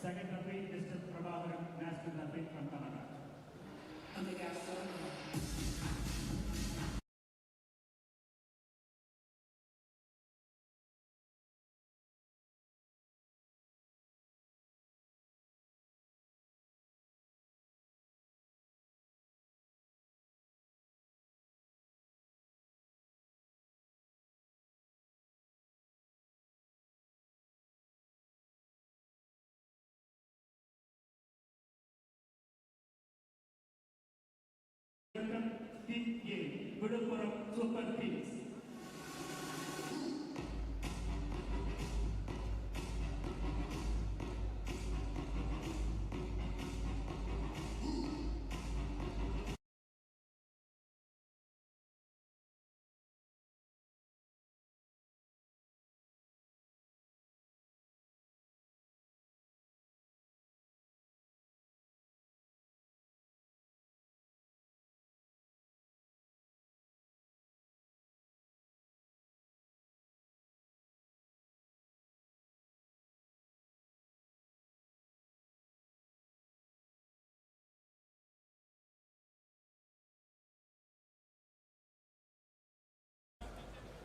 Second referee, Mr. Prabhakaran, national referee from Tamil Nadu. Team A, VILLUPURAM Super Teams.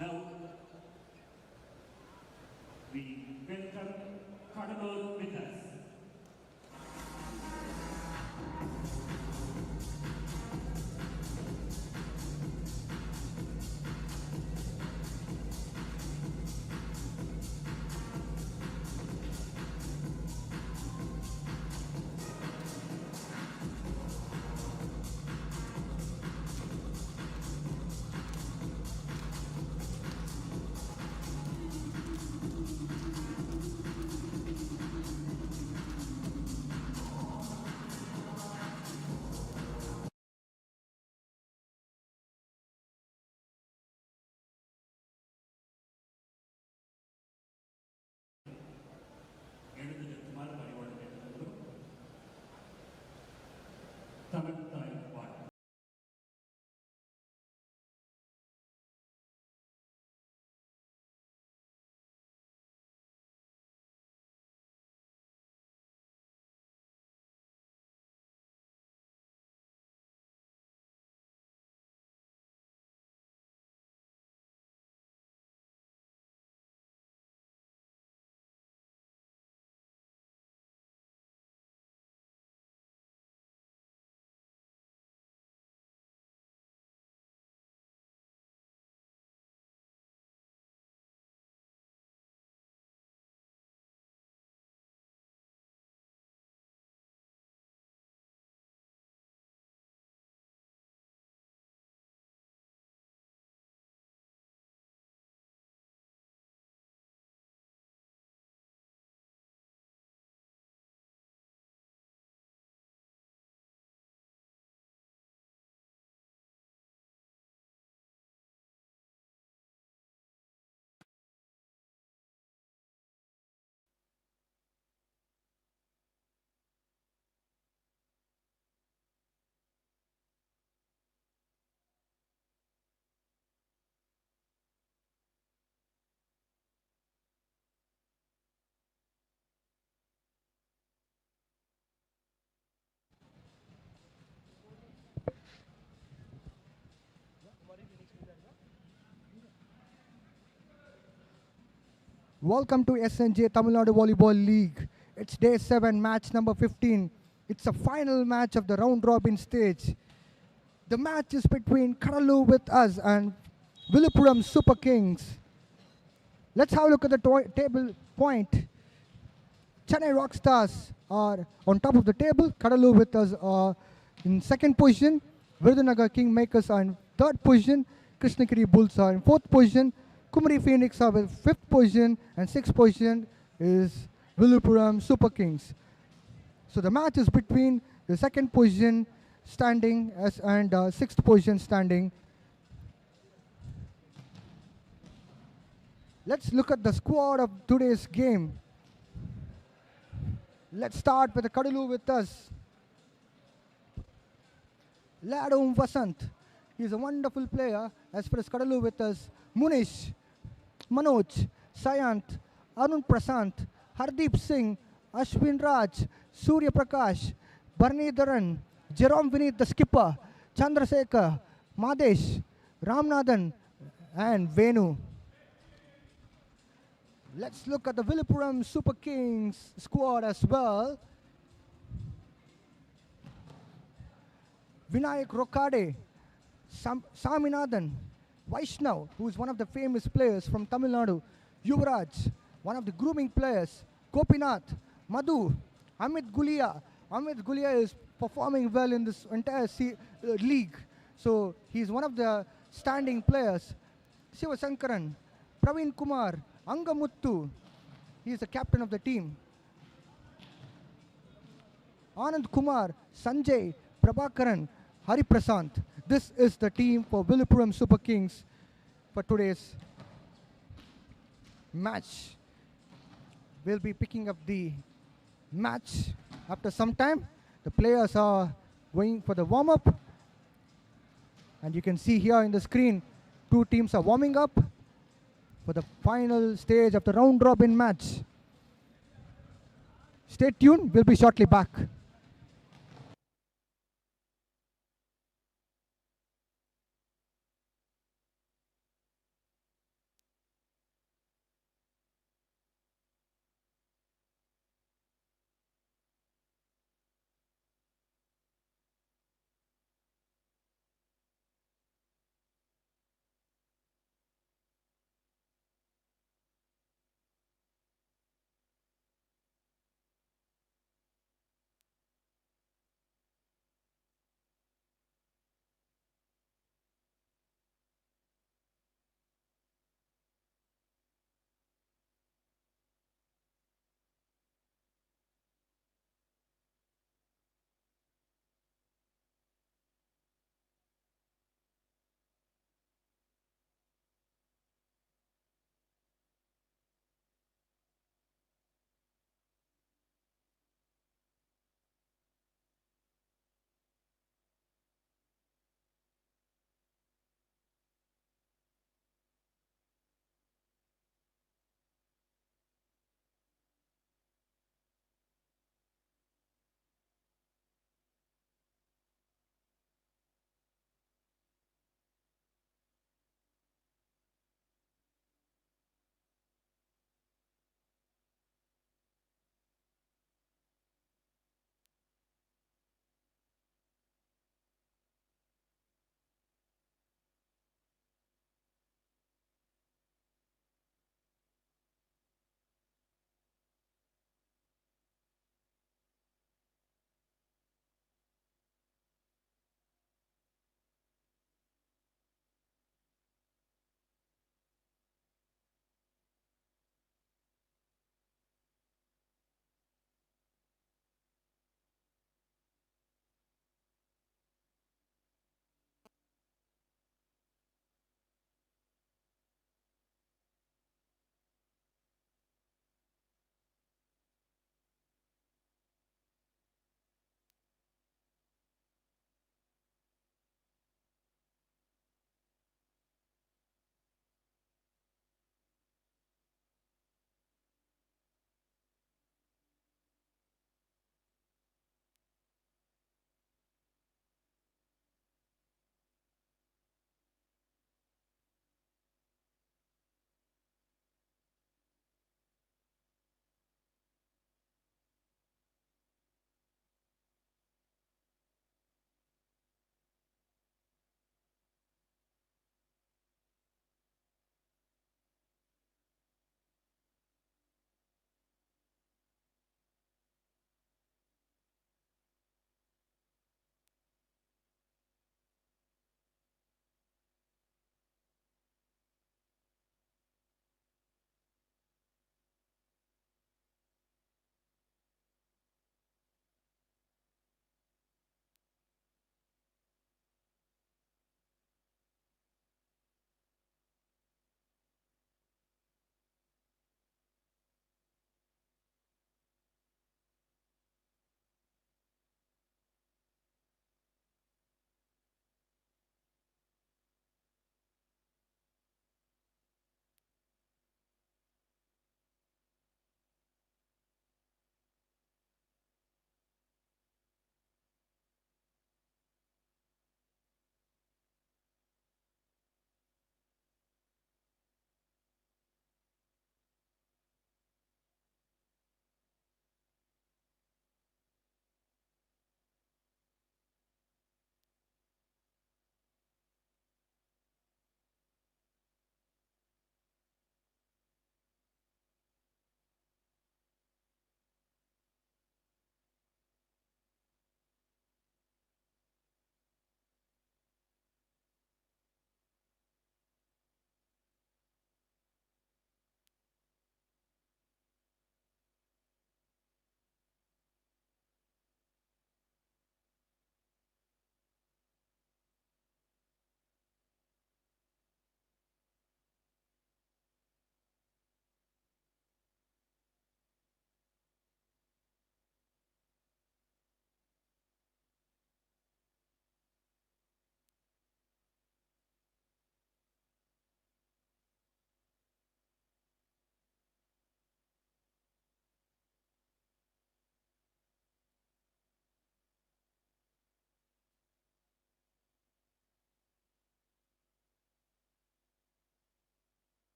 Now, we welcome CUDDALORE with us. Tamil Nadu Volleyball. Welcome to SNJ Tamil Nadu Volleyball League. It's day 7, match number 15. It's a final match of the round robin stage. The match is between CUDDALORE with us and VILLUPURAM Super Kings. Let's have a look at the table point. Chennai Rockstars are on top of the table. CUDDALORE with us are in second position. Virudhunagar Kingmakers are in third position. Krishnagiri Bulls are in fourth position. Kumari Phoenix are with fifth position, and sixth position is VILLUPURAM Super Kings. So the match is between the second position standing and sixth position standing. Let's look at the squad of today's game. Let's start with the CUDDALORE with us. Ladum Vasant. He's a wonderful player. As far as CUDDALORE with us, Munish, Manoj, Sayant, Arun Prasant, Hardeep Singh, Ashwin Raj, Surya Prakash, Bharanidharan, Jerome Vinith, the skipper, Chandrasekhar, Madesh, Ramnathan, and Venu. Let's look at the Villupuram Super Kings squad as well. Vinayak Rokade, Saminathan, Vaishnav, who is one of the famous players from Tamil Nadu, Yuvraj, one of the grooming players, Gopinath, Madhu, Amit Gulia. Amit Gulia is performing well in this entire league. So he's one of the standing players. Shiva Sankaran, Praveen Kumar, Angamuttu, he is the captain of the team. Anand Kumar, Sanjay, Prabhakaran, Hari Prasant. This is the team for Villupuram Super Kings for today's match. We'll be picking up the match after some time. The players are going for the warm-up. And you can see here in the screen, two teams are warming up for the final stage of the round-robin match. Stay tuned, we'll be shortly back.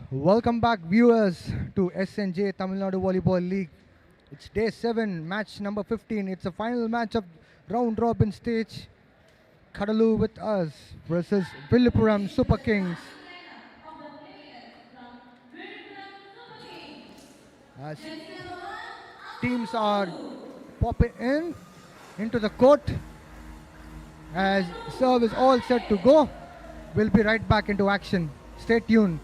Welcome back, viewers, to SNJ Tamil Nadu Volleyball League. It's day 7, match number 15. It's a final match of round robin stage. Cuddalore with us versus Villupuram Super Kings. As teams are popping into the court, as serve is all set to go. We'll be right back into action. Stay tuned.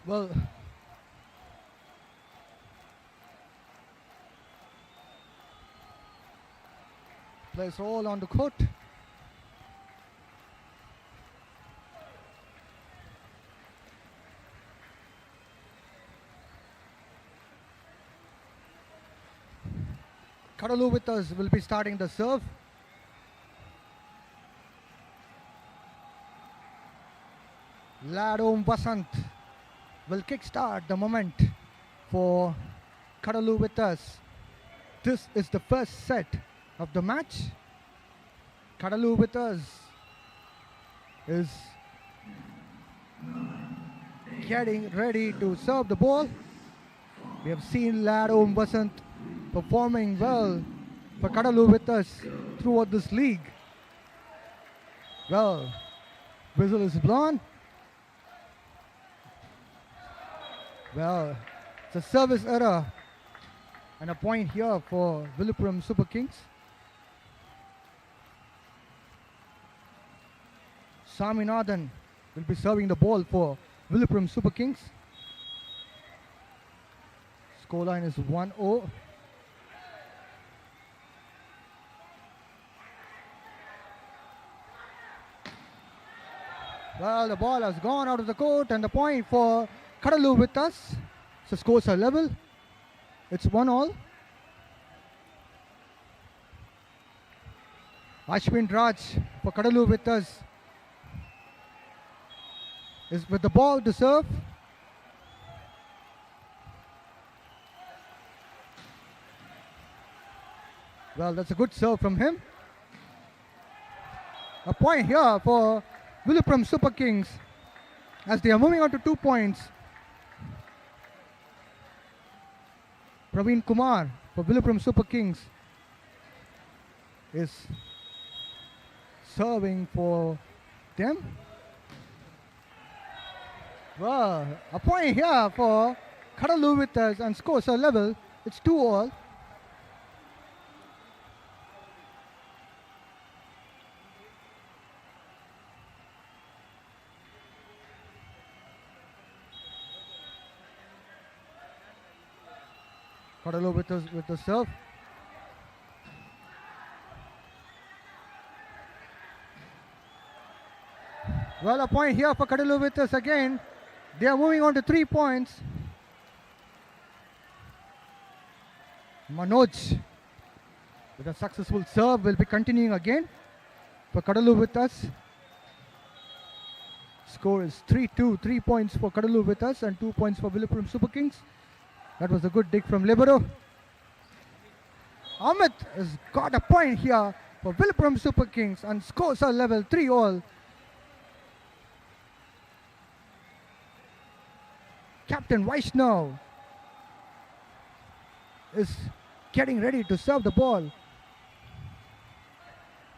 Well, players all on the court. Cuddalore with us will be starting the serve. Ladom Vasant will kickstart the moment for Cuddalore with us. This is the first set of the match. Cuddalore with us is getting ready to serve the ball. We have seen Ladom Vasant performing well for Cuddalore with us throughout this league. Well, whistle is blown. Well, it's a service error and a point here for Villupuram Super Kings. Saminathan will be serving the ball for Villupuram Super Kings. Scoreline is 1-0. Well, the ball has gone out of the court and the point for Cuddalore with us. So scores are level. It's 1-1. Ashwin Raj for Cuddalore with us is with the ball to serve. Well, that's a good serve from him. A point here for Villupuram Super Kings as they are moving on to 2 points. Praveen Kumar for Villupuram Super Kings is serving for them. Well, a point here for Cuddalore with us and scores are level. It's 2-2. Cuddalore with us with the serve. Well, a point here for Cuddalore with us again. They are moving on to 3 points. Manoj with a successful serve will be continuing again for Cuddalore with us. Score is 3-2, 3 points for Cuddalore with us and 2 points for Villupuram Super Kings. That was a good dig from Libero. Amit has got a point here for Villupuram Super Kings and scores are level 3-all. Captain Vaishnav is getting ready to serve the ball.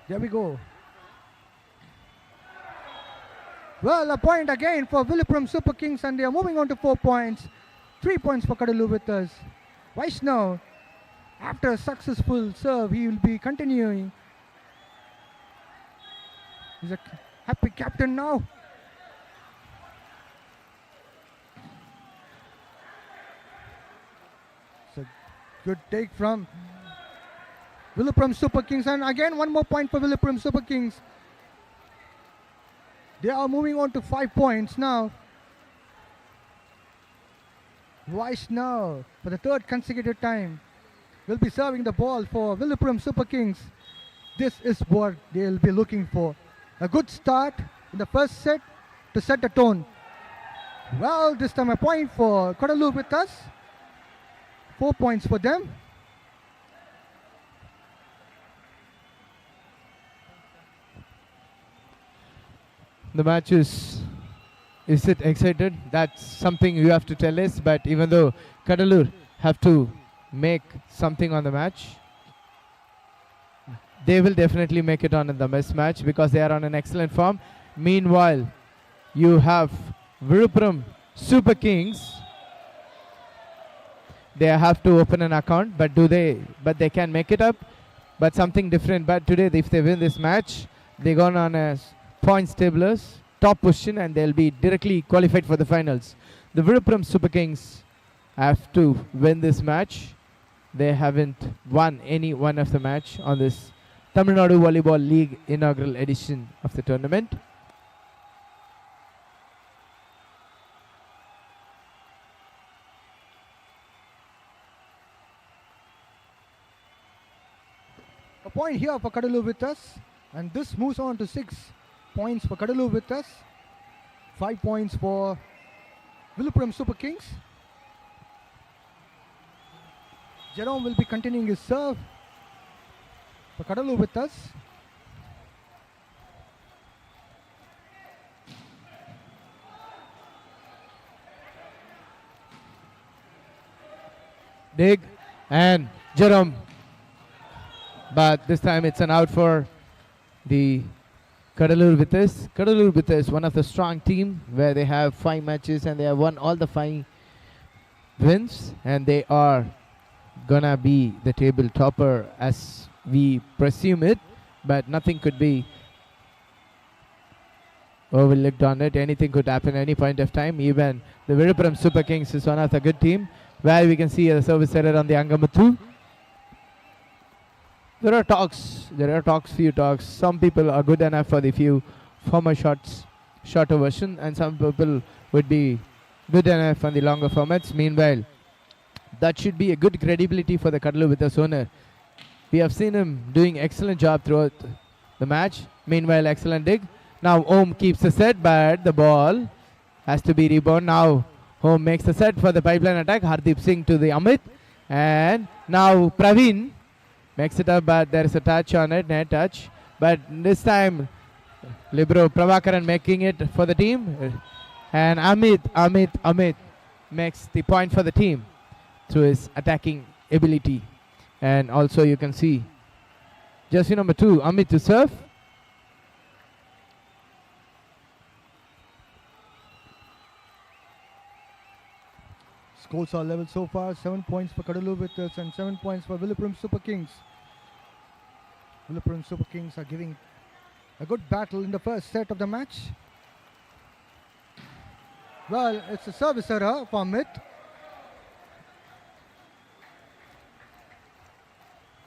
There we go. Well, a point again for Villupuram Super Kings and they are moving on to 4 points. 3 points for Cuddalore with us. Vaishnav, after a successful serve, he will be continuing. He's a happy captain now. It's a good take from Villupuram Super Kings and again 1 more point for Villupuram Super Kings. They are moving on to 5 points now. Vaishnav for the 3rd consecutive time will be serving the ball for Villupuram Super Kings. This is what they'll be looking for. A good start in the first set to set the tone. Well, this time a point for Cuddalore with us. 4 points for them. The match is it excited? That's something you have to tell us, but even though Cuddalore have to make something on the match, they will definitely make it on in the best match because they are on an excellent form. Meanwhile, you have Villupuram Super Kings. They have to open an account, but they can make it up. But something different. But today, if they win this match, they go on a points tablers, top position, and they'll be directly qualified for the finals. The Villupuram Super Kings have to win this match. They haven't won any one of the match on this Tamil Nadu Volleyball League inaugural edition of the tournament. A point here for Cuddalore with us and this moves on to 6 points for Cuddalore with us. 5 points for Villupuram Super Kings. Jerome will be continuing his serve for Cuddalore with us. Dig and Jerome, but this time it's an out for the Cuddalore with us. Cuddalore with us, one of the strong team where they have 5 matches and they have won all the 5 wins, and they are gonna be the table topper as we presume it, but nothing could be overlooked on it. Anything could happen any point of time. Even the Villupuram Super Kings is one of the good team where we can see a service error on the Angamuthu. There are few talks. Some people are good enough for the few former shorter version, and some people would be good enough on the longer formats. Meanwhile, that should be a good credibility for the Cuddalore with us owner. We have seen him doing excellent job throughout the match. Meanwhile, excellent dig. Now Om keeps the set, but the ball has to be rebound. Now Om makes the set for the pipeline attack. Hardeep Singh to the Amit, and now Praveen makes it up, but there is a touch on it, net touch. But this time, Libero Prabhakaran making it for the team. And Amit makes the point for the team through his attacking ability. And also you can see jersey number 2, Amit to serve. Scores are level so far. 7 points for Cuddalore with us and 7 points for Villupuram Super Kings. Villupuram Super Kings are giving a good battle in the first set of the match. Well, it's a service error for Amit.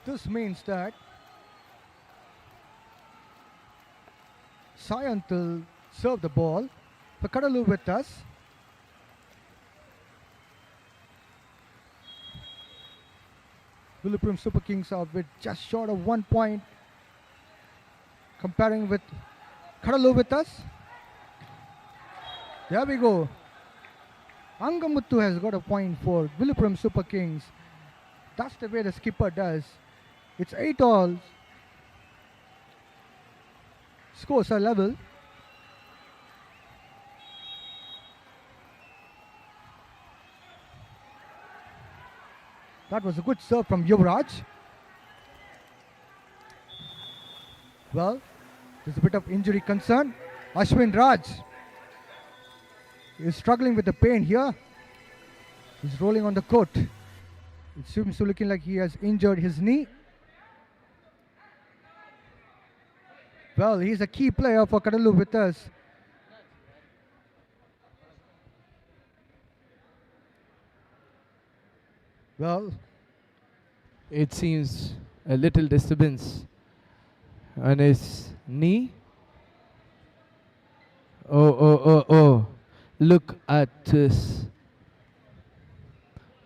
This means that Sayanthil's serve the ball for Cuddalore with us. Villupuram Super Kings are with just short of 1 point comparing with Cuddalore with us. There we go. Angamuttu has got a point for Villupuram Super Kings. That's the way the skipper does. It's 8 all. Scores are level. That was a good serve from Yuvraj. Well, there's a bit of injury concern. Ashwin Raj is struggling with the pain here. He's rolling on the court. It seems to looking like he has injured his knee. Well, he's a key player for Cuddalore with us. Well, it seems a little disturbance on his knee. Oh. Look at this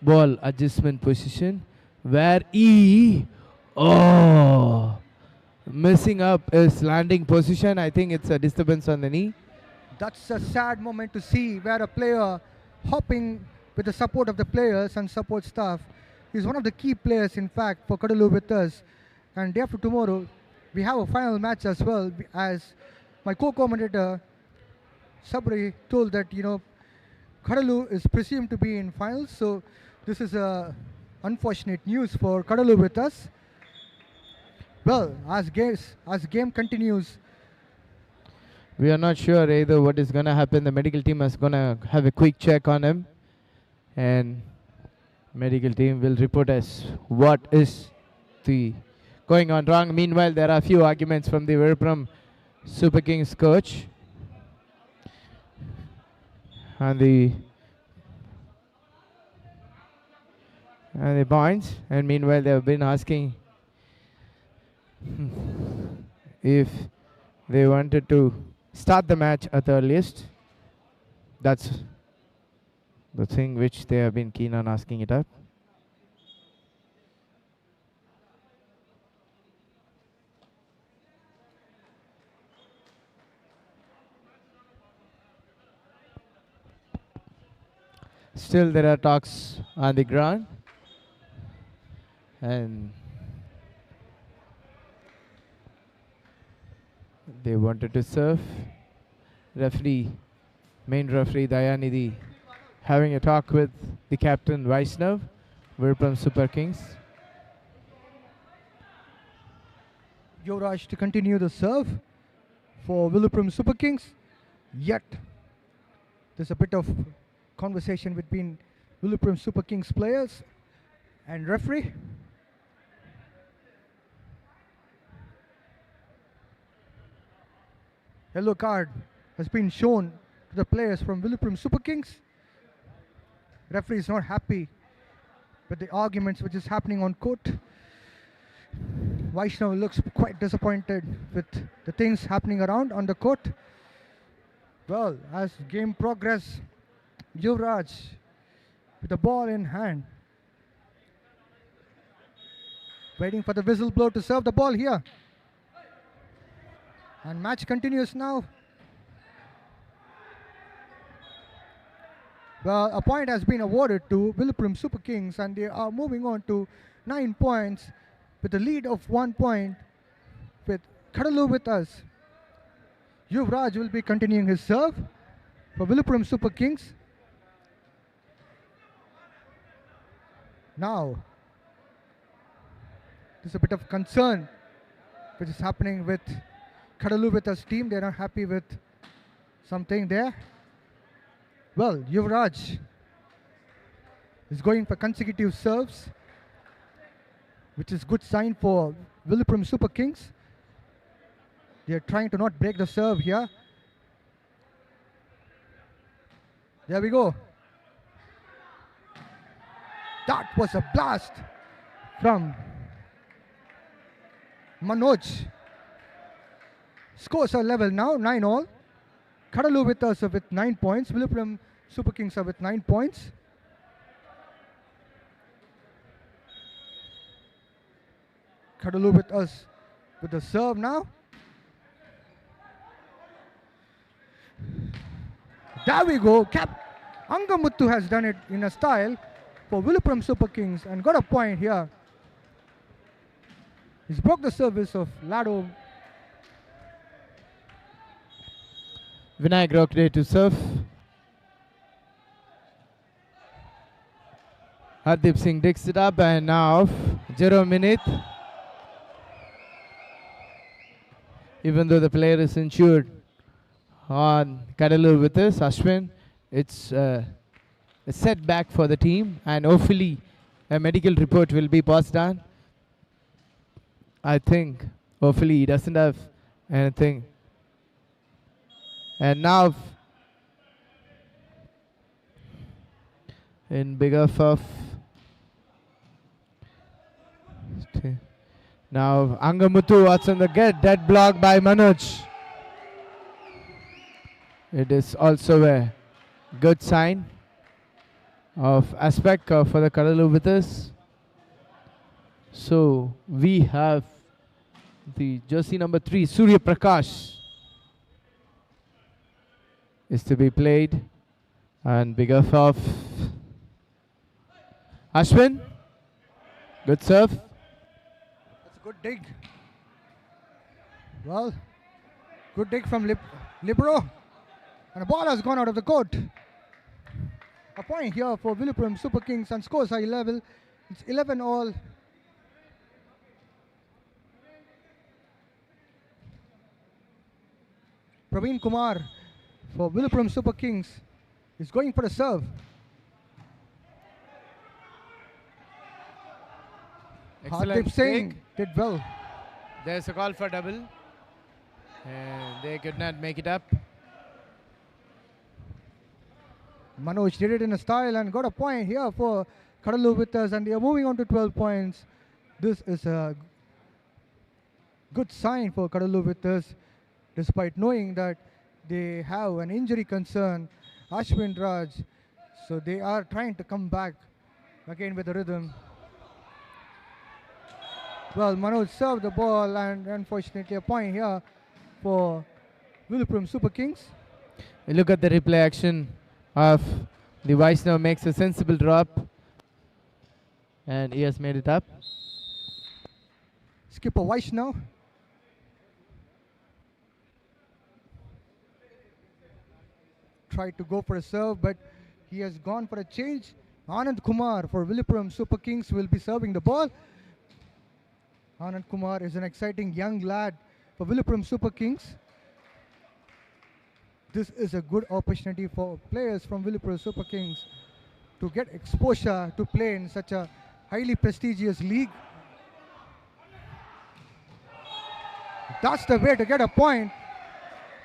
ball adjustment position where messing up his landing position. I think it's a disturbance on the knee. that's a sad moment to see where a player hopping with the support of the players and support staff. He's one of the key players, in fact, for Cuddalore with us. And day after tomorrow, we have a final match as well. As my co-commentator Sabri told that, Cuddalore is presumed to be in finals. So this is a unfortunate news for Cuddalore with us. Well, as game continues, we are not sure either what is going to happen. The medical team is going to have a quick check on him, and medical team will report us what is the going on wrong. Meanwhile, there are a few arguments from the Villupuram Super Kings coach and the points. And meanwhile, they have been asking if they wanted to start the match at the earliest. That's the thing which they have been keen on asking it up. Still there are talks on the ground, and they wanted to serve. Main referee Dayanidhi having a talk with the captain Vaishnav, Villupuram Super Kings. Yuvraj to continue the serve for Villupuram Super Kings. Yet, there's a bit of conversation between Villupuram Super Kings players and referee. Yellow card has been shown to the players from Villupuram Super Kings. Referee is not happy with the arguments which is happening on court. Vaishnav looks quite disappointed with the things happening around on the court. Well, as game progress, Yuvraj with the ball in hand, waiting for the whistle blow to serve the ball here. And match continues now. Well, a point has been awarded to Villupuram Super Kings, and they are moving on to 9 points with a lead of 1 point with Cuddalore with us. Yuvraj will be continuing his serve for Villupuram Super Kings. Now, there's a bit of concern which is happening with Cuddalore with us team. They're not happy with something there. Well, Yuvraj is going for consecutive serves, which is good sign for Villupuram Super Kings. They are trying to not break the serve here. There we go. That was a blast from Manoj. Scores are level now, 9 all. Cuddalore with us with 9 points. Villupuram Super Kings are with 9 points. Cuddalore with us with the serve now. There we go. Angamuttu has done it in a style for Villupuram Super Kings and got a point here. He's broke the service of Lado. Vinayak Rokde to serve. Hardeep Singh digs it up and now 0 minute. Even though the player is injured on Cuddalore with us, Ashwin, it's a setback for the team and hopefully a medical report will be passed on. I think hopefully he doesn't have anything. And now in bigger fuff. Now Angamuttu, what's on the get? Dead block by Manoj. It is also a good sign of aspect for the Cuddalore with us. So we have the jersey number 3, Surya Prakash, is to be played. And bigger off. Ashwin, good serve. That's a good dig. Well, good dig from Libero. And the ball has gone out of the court. A point here for Villupuram Super Kings and scores high level. It's 11 all. Praveen Kumar for Villupuram Super Kings is going for a serve. Excellent Hardeep Singh dig. did well. There's a call for double. And they could not make it up. Manoj did it in a style and got a point here for Cuddalore with us, and they are moving on to 12 points. This is a good sign for Cuddalore with us, despite knowing that they have an injury concern, Ashwin Raj. So they are trying to come back again with the rhythm. Well, Manoj served the ball, and unfortunately a point here for Villupuram Super Kings. You look at the replay action of the Vaishnav makes a sensible drop. And he has made it up. Skipper Vaishnav. Tried to go for a serve, but he has gone for a change. Anand Kumar for Villupuram Super Kings will be serving the ball. Anand Kumar is an exciting young lad for Villupuram Super Kings. This is a good opportunity for players from Villupuram Super Kings to get exposure to play in such a highly prestigious league. That's the way to get a point.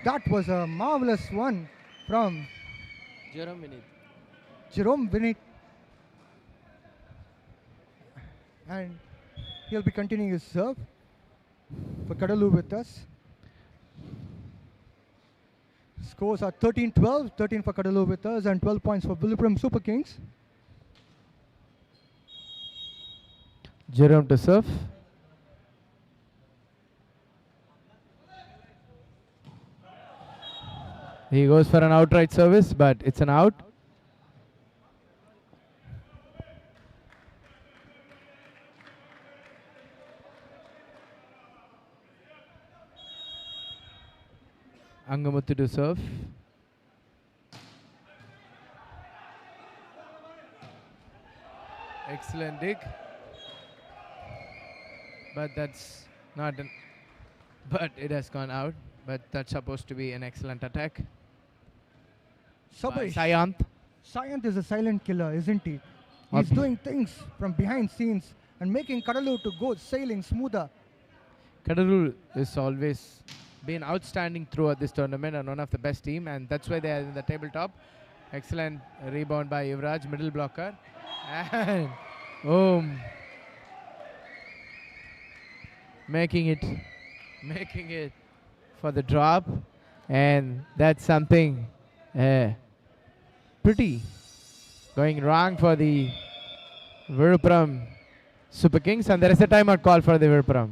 That was a marvelous one from Jerome Vinit. And he'll be continuing his serve for Cuddalore with us. Scores are 13-12, 13 for Cuddalore with us and 12 points for Villupuram Super Kings. Jerome to serve. He goes for an outright service, but it's an out. Angamuttu to serve. Excellent dig. But that's not an, but it has gone out. But that's supposed to be an excellent attack. by Sayant. Sayant is a silent killer, isn't he? He's doing things from behind scenes and making Cuddalore to go sailing smoother. Cuddalore is always been outstanding throughout this tournament and one of the best team, and that's why they are in the tabletop. Excellent rebound by Yuvraj, middle blocker, and making it for the drop. And that's something pretty going wrong for the Villupuram Super Kings, and there is a timeout call for the Villupuram.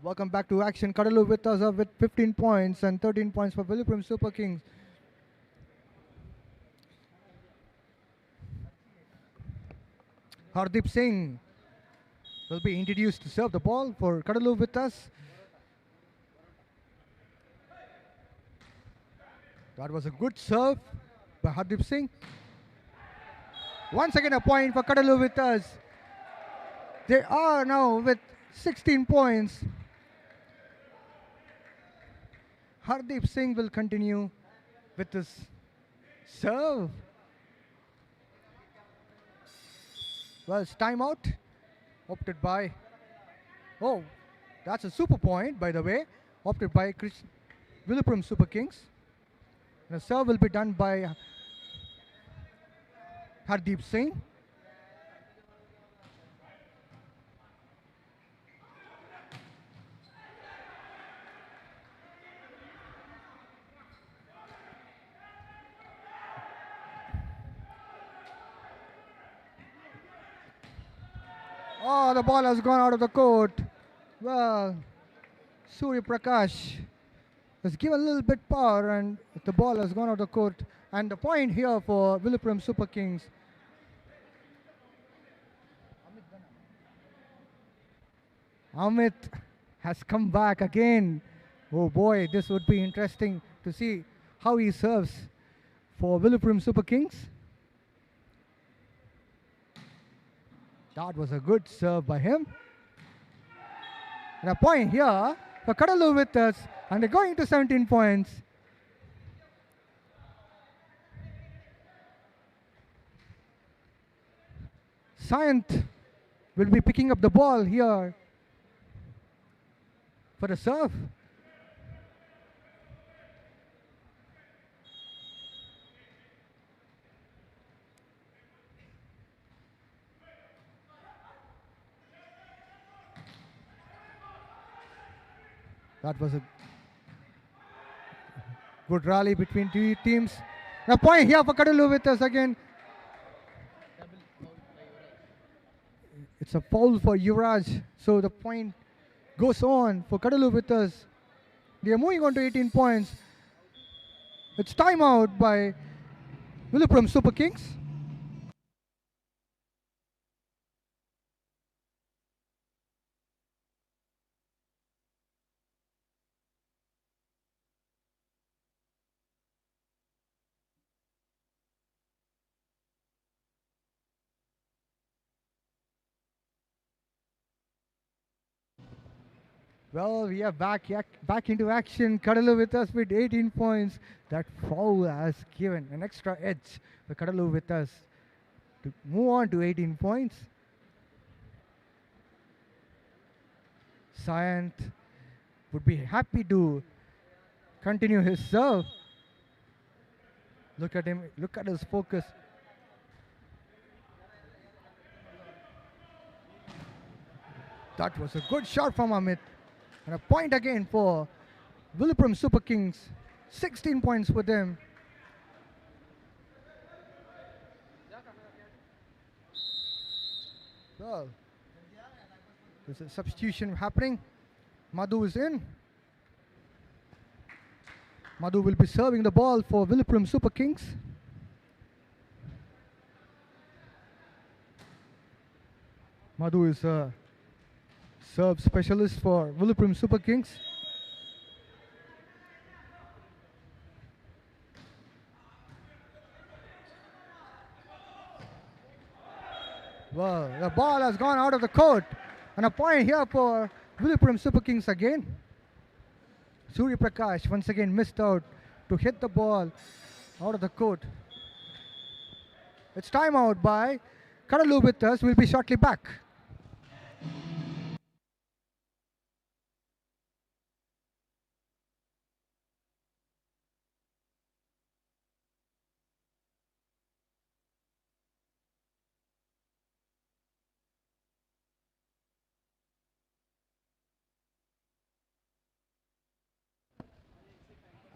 Welcome back to action. Cuddalore with us with 15 points and 13 points for Villupuram Super Kings. Hardeep Singh will be introduced to serve the ball for Cuddalore with us. That was a good serve by Hardeep Singh. Once again a point for Cuddalore with us. They are now with 16 points. Hardeep Singh will continue with his serve. Well, it's timeout opted by, oh, that's a super point, by the way, opted by Villupuram Super Kings. The serve will be done by Hardeep Singh. Oh, the ball has gone out of the court. Well, Surya Prakash has given a little bit power and the ball has gone out of the court. And the point here for Villupuram Super Kings. Amit has come back again. Oh boy, this would be interesting to see how he serves for Villupuram Super Kings. That was a good serve by him. And a point here for Cuddalore with us, and they're going to 17 points. Sayant will be picking up the ball here for the serve. That was a good rally between two teams. A point here for Cuddalore with us again. It's a foul for Yuvraj, so the point goes on for Cuddalore with us. They are moving on to 18 points. It's timeout by Villupuram Super Kings. Well, we are back into action. Cuddalore with us with 18 points. That foul has given an extra edge for Cuddalore with us to move on to 18 points. Sayant would be happy to continue his serve. Look at him, look at his focus. That was a good shot from Amit. And a point again for Villupuram Super Kings. 16 points for them. Well, there's a substitution happening. Madhu is in. Madhu will be serving the ball for Villupuram Super Kings. Madhu is a serve specialist for Villupuram Super Kings. Well, the ball has gone out of the court. And a point here for Villupuram Super Kings again. Surya Prakash once again missed out to hit the ball. out of the court. It's time out by Cuddalore with us. We'll be shortly back.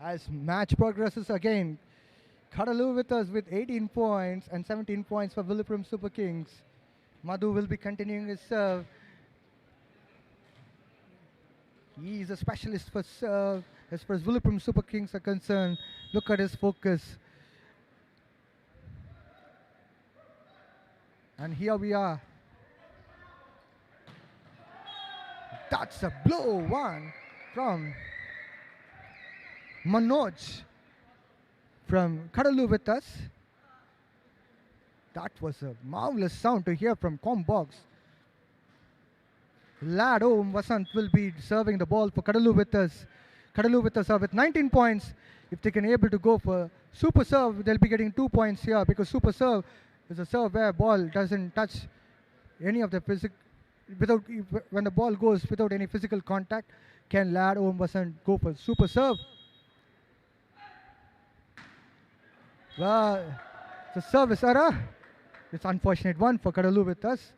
As match progresses again, Cuddalore with us with 18 points and 17 points for Villupuram Super Kings. Madhu will be continuing his serve. He is a specialist for serve as far as Villupuram Super Kings are concerned. Look at his focus. And here we are. That's a blow one from Manoj from Cuddalore with us. That was a marvelous sound to hear from Combox. Lad Om Vasant will be serving the ball for Cuddalore with us. Cuddalore with us are with 19 points. If they can able to go for super serve, they'll be getting 2 points here because super serve is a serve where ball doesn't touch any of the physical, without when the ball goes without any physical contact. Can Lad Om Vasant go for super serve? Well, the service error. It's unfortunate one for Cuddalore with us.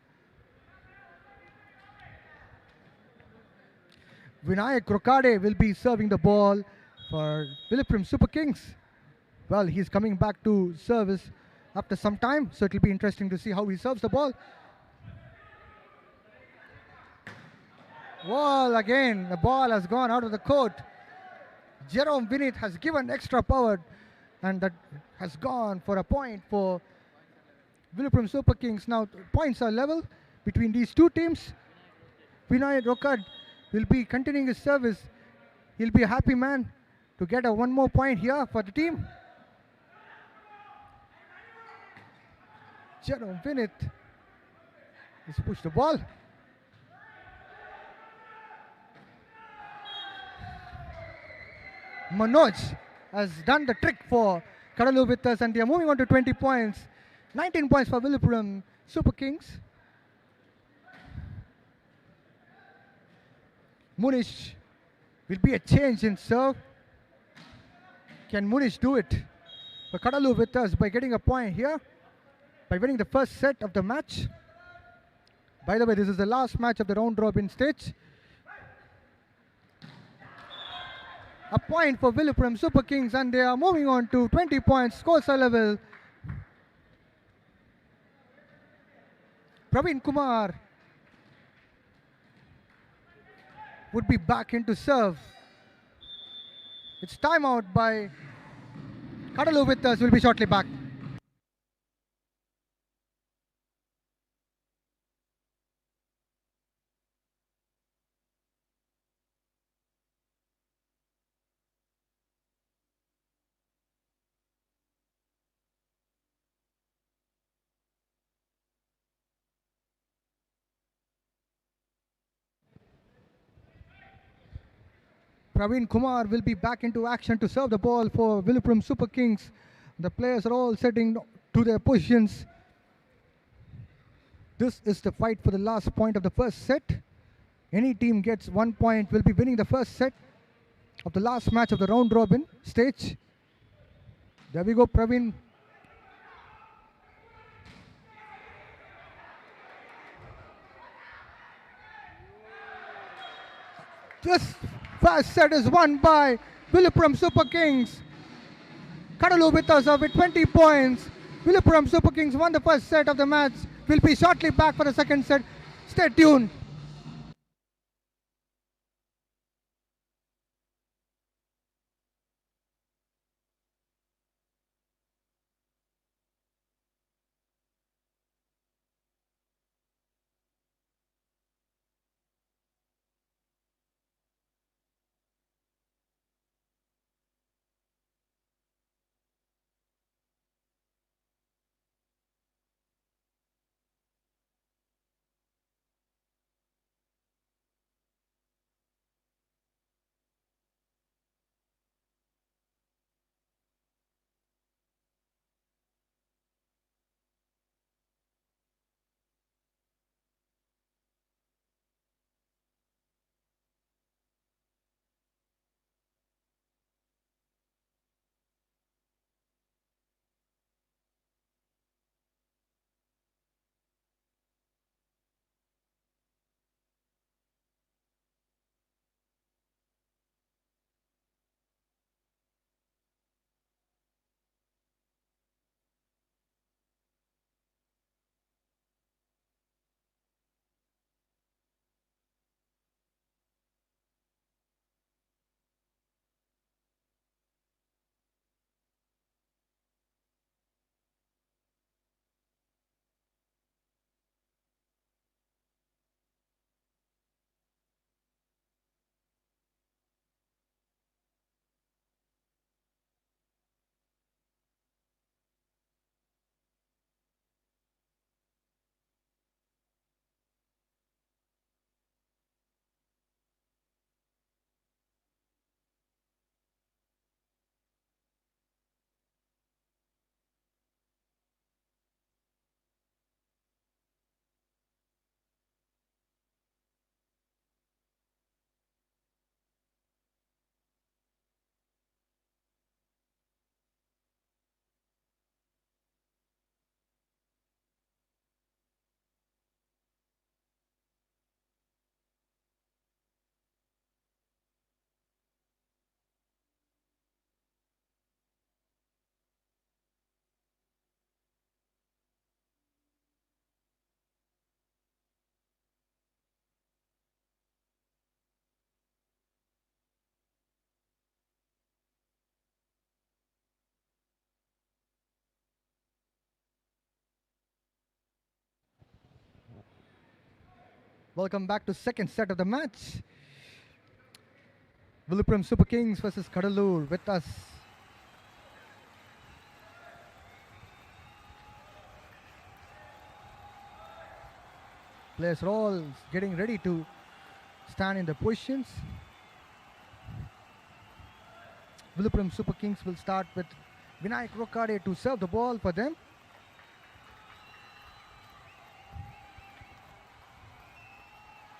Vinayak Rokade will be serving the ball for Villupuram Super Kings. Well, he's coming back to service after some time, so it'll be interesting to see how he serves the ball. Well, again, the ball has gone out of the court. Jerome Vinith has given extra power, and that has gone for a point for Villupuram Super Kings. Now points are level between these two teams. Vinay Rokad will be continuing his service. He'll be a happy man to get a one more point here for the team. Jerome Vinith has pushed the ball. Manoj has done the trick for Cuddalore with us, and they are moving on to 20 points. 19 points for Villupuram Super Kings. Munish will be a change in serve. Can Munish do it for Cuddalore with us by getting a point here, by winning the first set of the match? By the way, this is the last match of the round robin stage. A point for Villupuram Super Kings, and they are moving on to 20 points. Scores are level. Praveen Kumar would be back into serve. It's timeout by Cuddalore with us. We'll be shortly back. Praveen Kumar will be back into action to serve the ball for Villupuram Super Kings. The players are all setting to their positions. This is the fight for the last point of the first set. Any team gets 1 point will be winning the first set of the last match of the round robin stage. There we go, Praveen. This first set is won by Villupuram Super Kings. Cuddalore with us with 20 points. Villupuram Super Kings won the first set of the match. We'll be shortly back for the second set. Stay tuned. Welcome back to second set of the match. Villupuram Super Kings versus Cuddalore with us. Players are all getting ready to stand in the positions. Villupuram Super Kings will start with Vinayak Rokade to serve the ball for them.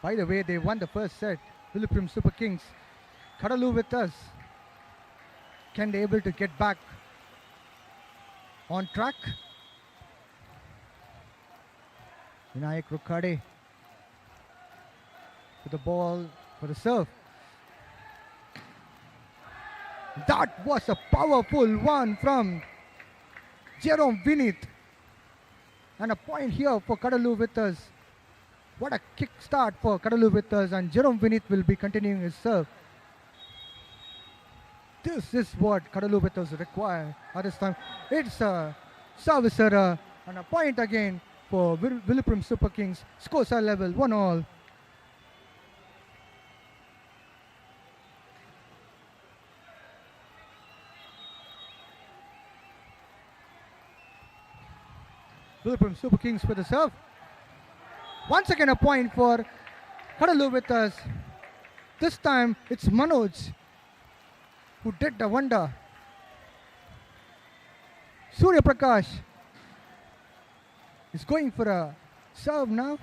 By the way, they won the first set. Villupuram Super Kings. Cuddalore with us. Can they able to get back on track? Vinayak Rokade with the ball for the serve. That was a powerful one from Jerome Vinith. And a point here for Cuddalore with us. What a kick start for Cuddalore with us, and Jerome Vinith will be continuing his serve. This is what Cuddalore with us require at this time. It's a service error and a point again for Villupuram Super Kings. Scores are level, 1-1. Villupuram Super Kings with the serve. Once again a point for Cuddalore with us. This time it's Manoj who did the wonder. Surya Prakash is going for a serve now.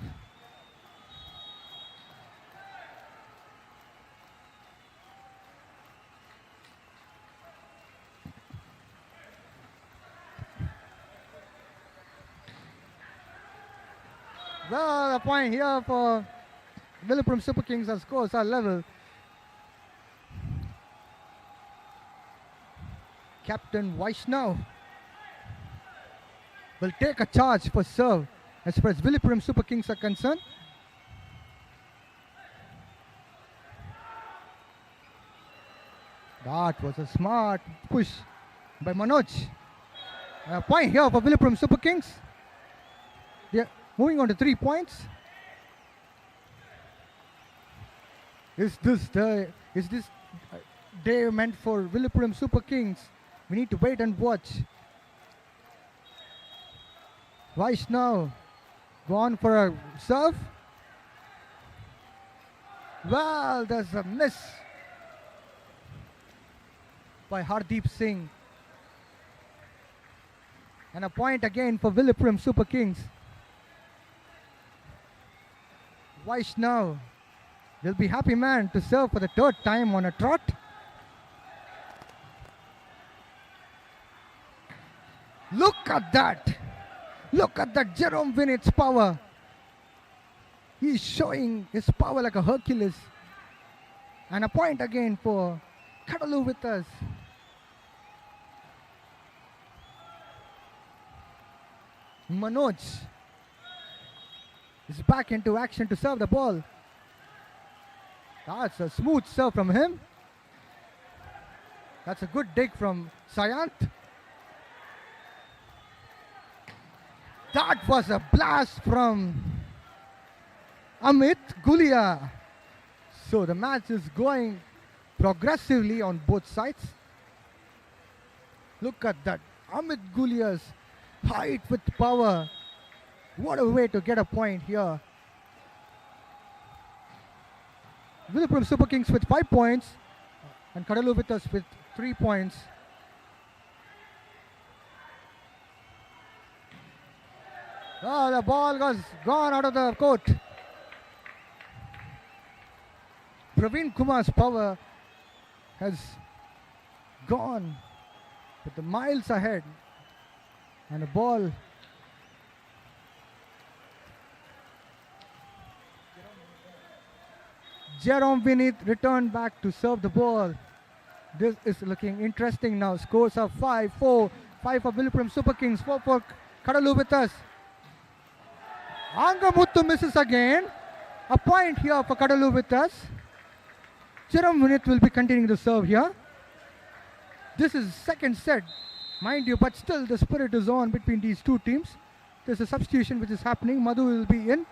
Well, a point here for Villupuram Super Kings, as scores are level. Captain Vaishnav will take a charge for serve as far as Villupuram Super Kings are concerned. That was a smart push by Manoj. A point here for Villupuram Super Kings. Yeah. Moving on to 3 points. Is this day meant for Villupuram Super Kings? We need to wait and watch. Vaishnav gone for a serve. Well, there's a miss by Hardeep Singh. And a point again for Villupuram Super Kings. Vaishnav will be happy man to serve for the third time on a trot. Look at that. Look at that Jerome Vinith's power. He's showing his power like a Hercules. And a point again for Cuddalore with us. Manoj is back into action to serve the ball. That's a smooth serve from him. That's a good dig from Sayant. That was a blast from Amit Gulia. So the match is going progressively on both sides. Look at that. Amit Gulia's height with power. What a way to get a point here. Villupuram Super Kings with 5 points and Cuddalore with us with 3 points. Oh, the ball was gone out of the court. Praveen Kumar's power has gone with the miles ahead. And the ball Jerome Vinith returned back to serve the ball. This is looking interesting now. Scores are 5-4. 5 for Villupuram Super Kings, 4 for Cuddalore with us. Angamuttu misses again. A point here for Cuddalore with us. Jerome Vinith will be continuing to serve here. This is second set, mind you, but still the spirit is on between these two teams. There's a substitution which is happening. Madhu will be in.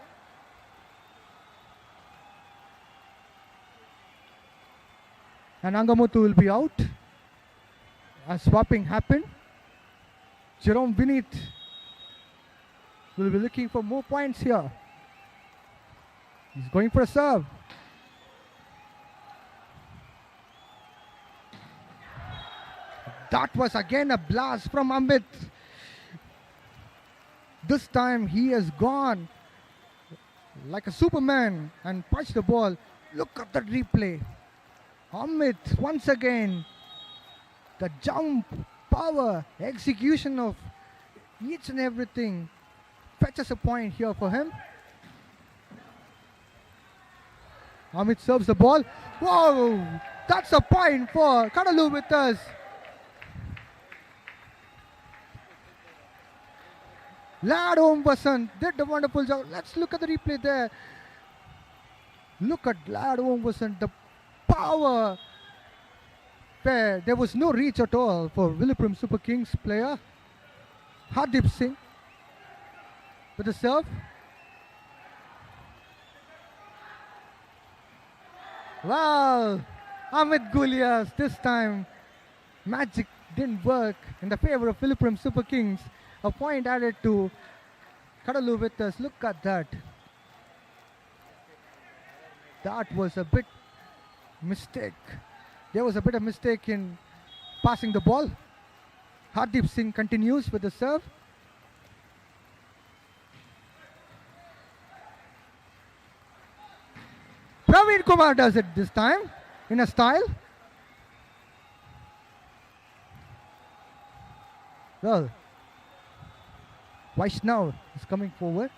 and Angamuthu will be out. A swapping happened. Jerome Vinith will be looking for more points here. He's going for a serve. That was again a blast from Amit. This time he has gone like a Superman and punched the ball. Look at the replay. Amit once again. The jump, power, execution of each and everything fetches a point here for him. Amit serves the ball. Whoa! That's a point for Cuddalore with us. Lad Om Vasant did a wonderful job. Let's look at the replay there. Look at Lad Om Vasant, the power. There was no reach at all for Villupuram Super Kings player. Hardeep Singh with the serve. Wow, Amit Gulias this time. Magic didn't work in the favor of Villupuram Super Kings. A point added to Cuddalore with us. Look at that. That was a bit mistake. There was a bit of mistake in passing the ball. Hardeep Singh continues with the serve. Praveen Kumar does it this time in a style. Well, Vaishnav is coming forward.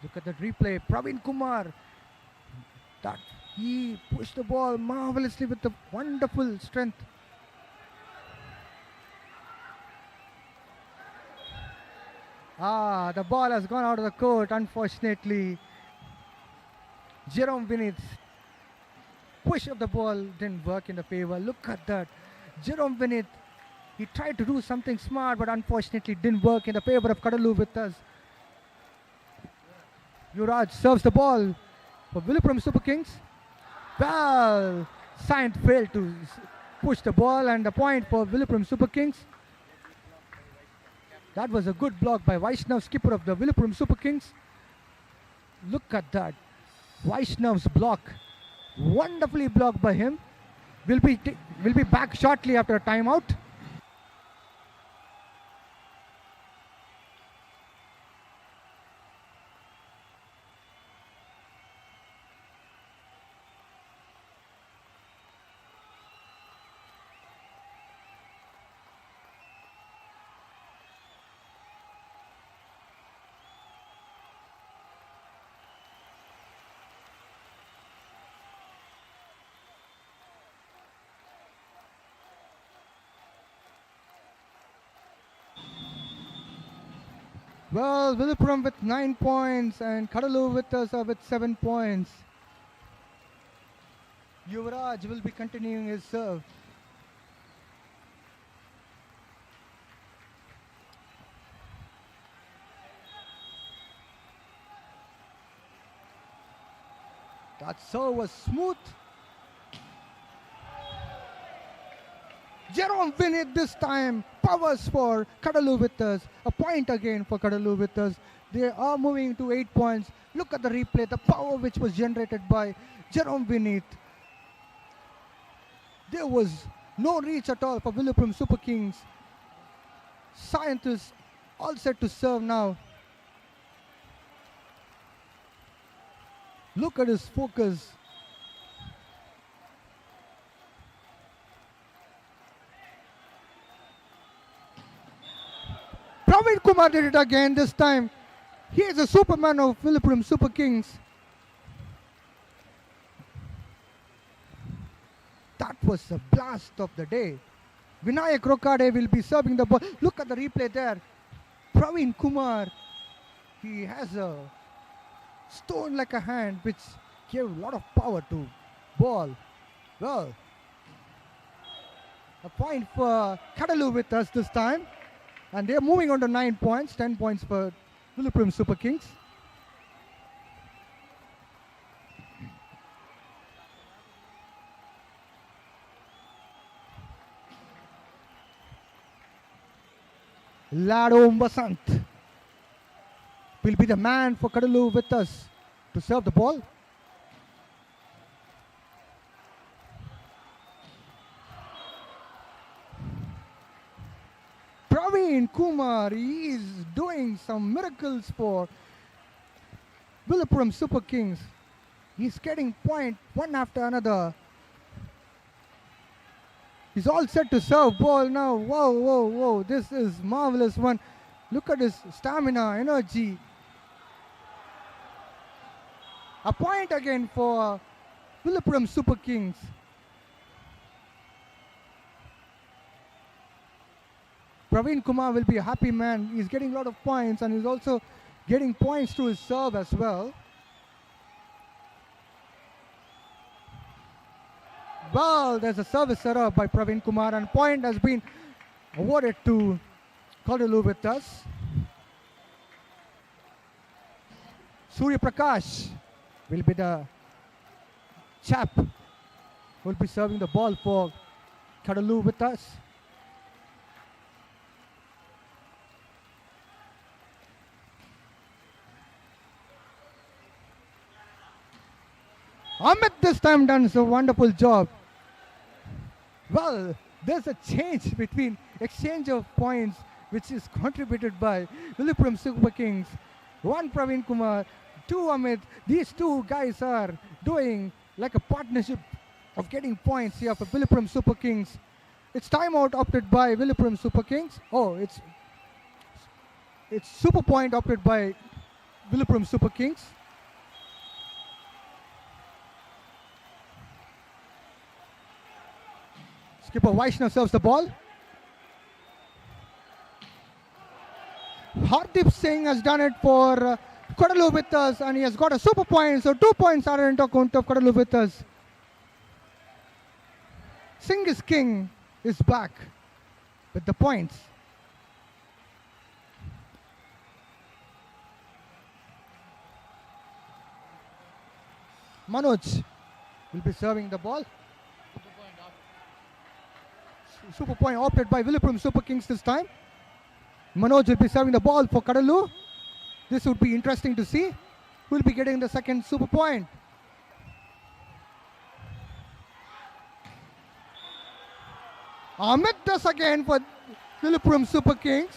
Look at that replay. Praveen Kumar. That he pushed the ball marvelously with the wonderful strength. The ball has gone out of the court, unfortunately. Jerome Vinith's push of the ball didn't work in the favor. Look at that. Jerome Vinith, he tried to do something smart, but unfortunately didn't work in the favor of Cuddalore with us. Yuvraj serves the ball for Villupuram Super Kings. Well, Saint failed to push the ball, and the point for Villupuram Super Kings. That was a good block by Vaishnav, skipper of the Villupuram Super Kings. Look at that. Vaishnav's block. Wonderfully blocked by him. Will be back shortly after a timeout. Well, Villupuram with 9 points and Cuddalore with us with 7 points. Yuvraj will be continuing his serve. That serve was smooth. Jerome Vinith this time powers for Cuddalore with us. A point again for Cuddalore with us. They are moving to 8 points. Look at the replay, the power which was generated by Jerome Vinith. There was no reach at all for Villupuram Super Kings. Scientists all set to serve now. Look at his focus. Praveen Kumar did it again this time. He is a Superman of Villupuram Super Kings. That was a blast of the day. Vinayak Rokade will be serving the ball. Look at the replay there. Praveen Kumar. He has a stone like a hand which gave a lot of power to ball. Well, a point for Cuddalore with us this time. And they are moving on to 9 points, 10 points for Villupuram Super Kings. Lado Basant will be the man for Cuddalore with us to serve the ball. Praveen Kumar, he is doing some miracles for Villupuram Super Kings. He's getting point one after another. He's all set to serve ball now. Whoa, whoa, whoa. This is marvelous one. Look at his stamina, energy. A point again for Villupuram Super Kings. Praveen Kumar will be a happy man. He's getting a lot of points and he's also getting points through his serve as well. Well, there's a service error by Praveen Kumar and point has been awarded to Cuddalore with us. Surya Prakash will be the chap who will be serving the ball for Cuddalore with us. Amit this time done a wonderful job. Well, there's a change between exchange of points which is contributed by Villupuram Super Kings. One Praveen Kumar, two Amit. These two guys are doing like a partnership of getting points here for Villupuram Super Kings. It's timeout opted by Villupuram Super Kings. Oh, it's super point opted by Villupuram Super Kings. Skipper Vaishnav serves the ball. Hardeep Singh has done it for Cuddalore with us and he has got a super point. So 2 points are in account of Cuddalore with us. Singh is King is back with the points. Manoj will be serving the ball. Super point opted by Villupuram Super Kings this time. Manoj will be serving the ball for Cuddalore. This would be interesting to see. Who will be getting the second super point? Amit does again for Villupuram Super Kings.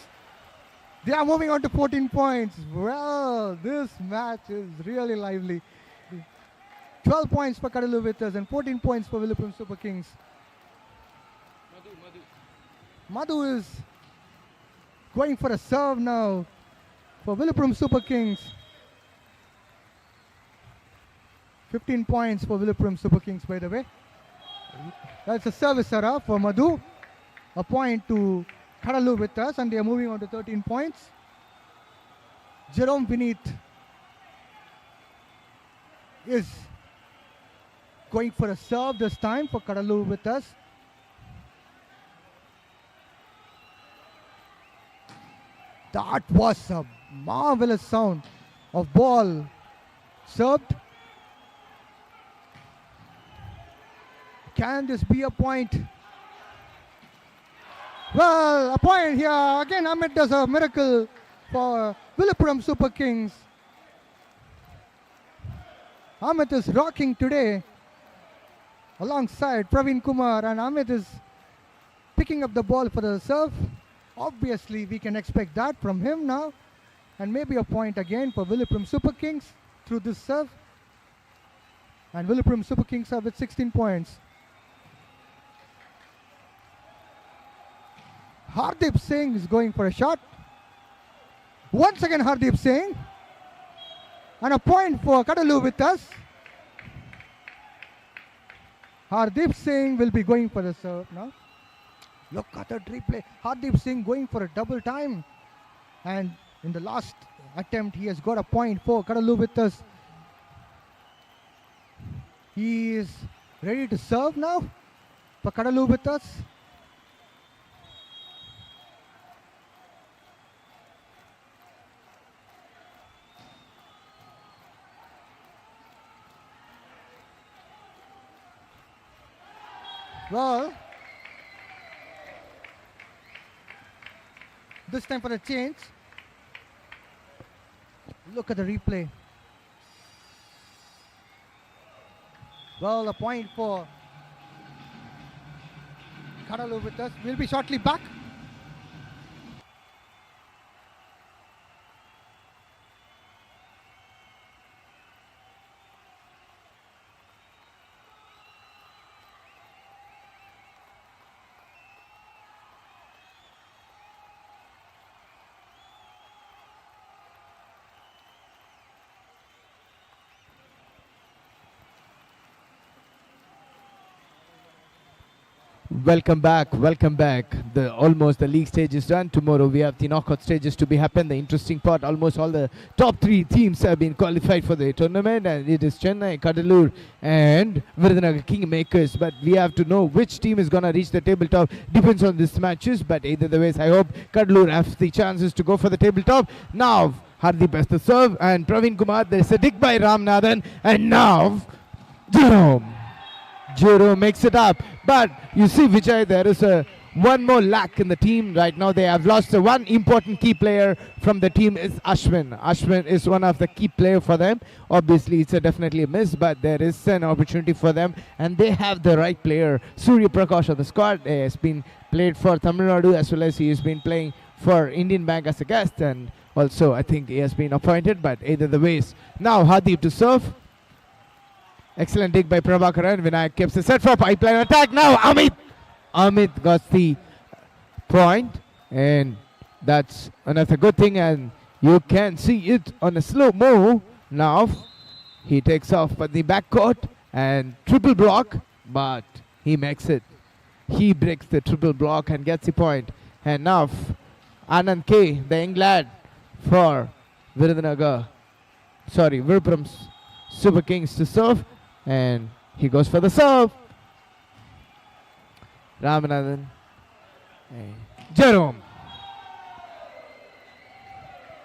They are moving on to 14 points. Well, this match is really lively. 12 points for Cuddalore with us and 14 points for Villupuram Super Kings. Madhu is going for a serve now for Villupuram Super Kings. 15 points for Villupuram Super Kings, by the way. That's a service error for Madhu. A point to Cuddalore with us, and they are moving on to 13 points. Jerome Vineet is going for a serve this time for Cuddalore with us. That was a marvelous sound of ball served. Can this be a point? Well, a point here. Again, Amit does a miracle for Villupuram Super Kings. Amit is rocking today alongside Praveen Kumar, and Amit is picking up the ball for the serve. Obviously, we can expect that from him now. And maybe a point again for Villupuram Super Kings through this serve. And Villupuram Super Kings are with 16 points. Hardeep Singh is going for a shot. Once again, Hardeep Singh. And a point for Cuddalore with us. Hardeep Singh will be going for the serve now. Look at the replay. Hardeep Singh going for a double time. And in the last attempt, he has got a point for Cuddalore with us. He is ready to serve now for Cuddalore with us. Well, This time for a change. Look at the replay. Well, a point for Cuddalore with us. We'll be shortly back. Welcome back, welcome back. The league stage is done. Tomorrow we have the knockout stages to be happen. The interesting part, almost all the top 3 teams have been qualified for the tournament, and it is Chennai, Cuddalore and Virudhunagar Kingmakers. But we have to know which team is gonna reach the tabletop. Depends on these matches, but either the ways, I hope Cuddalore have the chances to go for the tabletop. Now Hardeep has the serve, and Praveen Kumar, there's a dig by Ramanathan, and now Jerome makes it up. But you see, Vijay, there is one more lack in the team right now. They have lost one important key player from the team is Ashwin. Ashwin is one of the key player for them. Obviously, it's definitely a miss, but there is an opportunity for them, and they have the right player. Surya Prakash on the squad. He has been played for Tamil Nadu, as well as he has been playing for Indian Bank as a guest, and also I think he has been appointed, but either the ways. Now Hardeep to serve. Excellent dig by Prabhakaran. Vinayak keeps the set for pipeline attack. Now Amit got the point, and that's another good thing, and you can see it on a slow mo. Now he takes off at the backcourt and triple block, but he makes it. He breaks the triple block and gets the point. And now Anand K, the young lad for Virudhunagar, Villupuram Super Kings to serve. And he goes for the serve. Ramanathan. Jerome.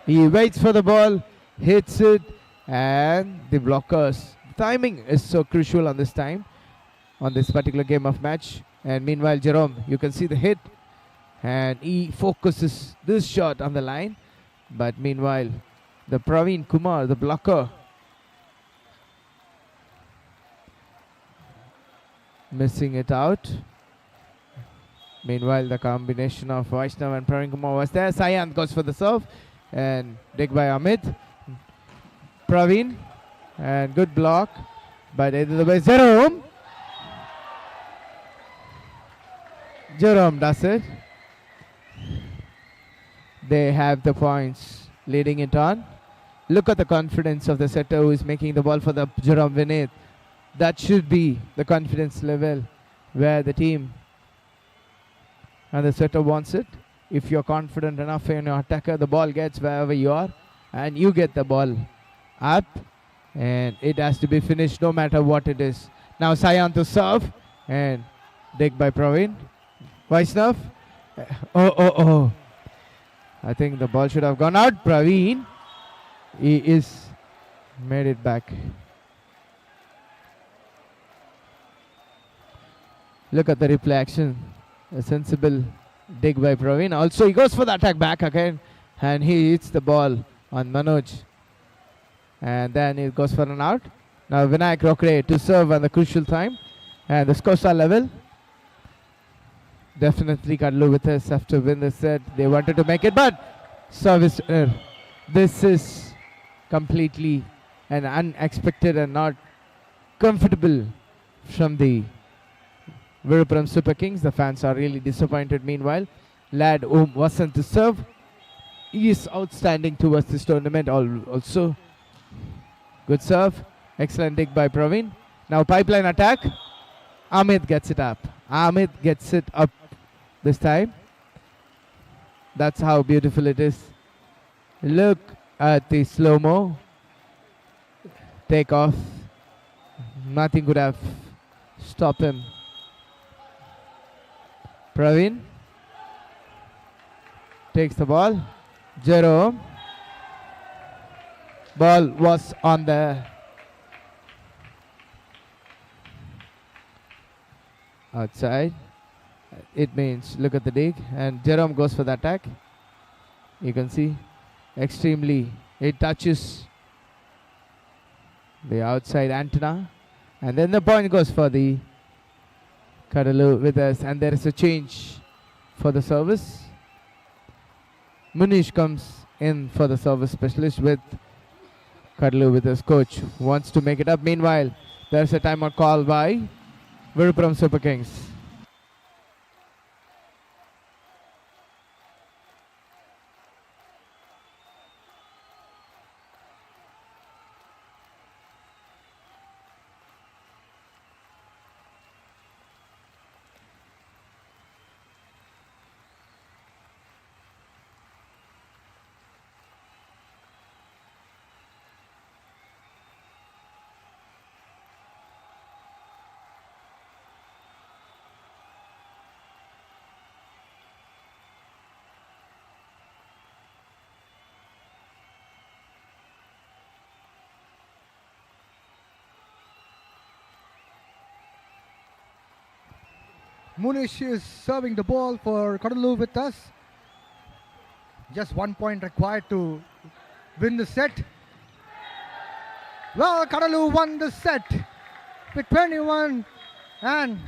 He waits for the ball, hits it, and the blockers. Timing is so crucial on this time, on this particular game of match. And meanwhile, Jerome, you can see the hit, and he focuses this shot on the line. But meanwhile, the Praveen Kumar, the blocker, missing it out. Meanwhile, the combination of Vaishnav and Praveen Kumar was there. Sayant goes for the serve, and dig by Amit. Praveen, and good block, but either the way Jerome does it. They have the points, leading it on. Look at the confidence of the setter who is making the ball for the Jerome Vinith. That should be the confidence level where the team and the setter wants it. If you're confident enough in your attacker, the ball gets wherever you are, and you get the ball up, and it has to be finished no matter what it is. Now Sayant to serve, and dig by Praveen. Vaishnav. I think the ball should have gone out. Praveen, he is made it back. Look at the replay action. A sensible dig by Praveen. Also, he goes for the attack back again, and he hits the ball on Manoj. And then he goes for an out. Now Vinayak Rokre to serve on the crucial time. And the scores are level. Definitely Cuddalore with us have to win the set. They wanted to make it, but service error. This is completely an unexpected and not comfortable from the Villupuram Super Kings. The fans are really disappointed. Meanwhile, lad Vasant to serve. He is outstanding towards this tournament also. Good serve. Excellent dig by Praveen. Now pipeline attack. Amit gets it up. Amit gets it up this time. That's how beautiful it is. Look at the slow-mo. Take off. Nothing could have stopped him. Praveen takes the ball. Jerome. Ball was on the outside. It means look at the dig, and Jerome goes for the attack. You can see extremely, it touches the outside antenna, and then the point goes for the Cuddalore with us, and there is a change for the service. Munish comes in for the service specialist with Cuddalore with us. Coach wants to make it up. Meanwhile, there's a timeout call by Villupuram Super Kings. Munish is serving the ball for Cuddalore with us. Just 1 point required to win the set. Well, Cuddalore won the set with 21, and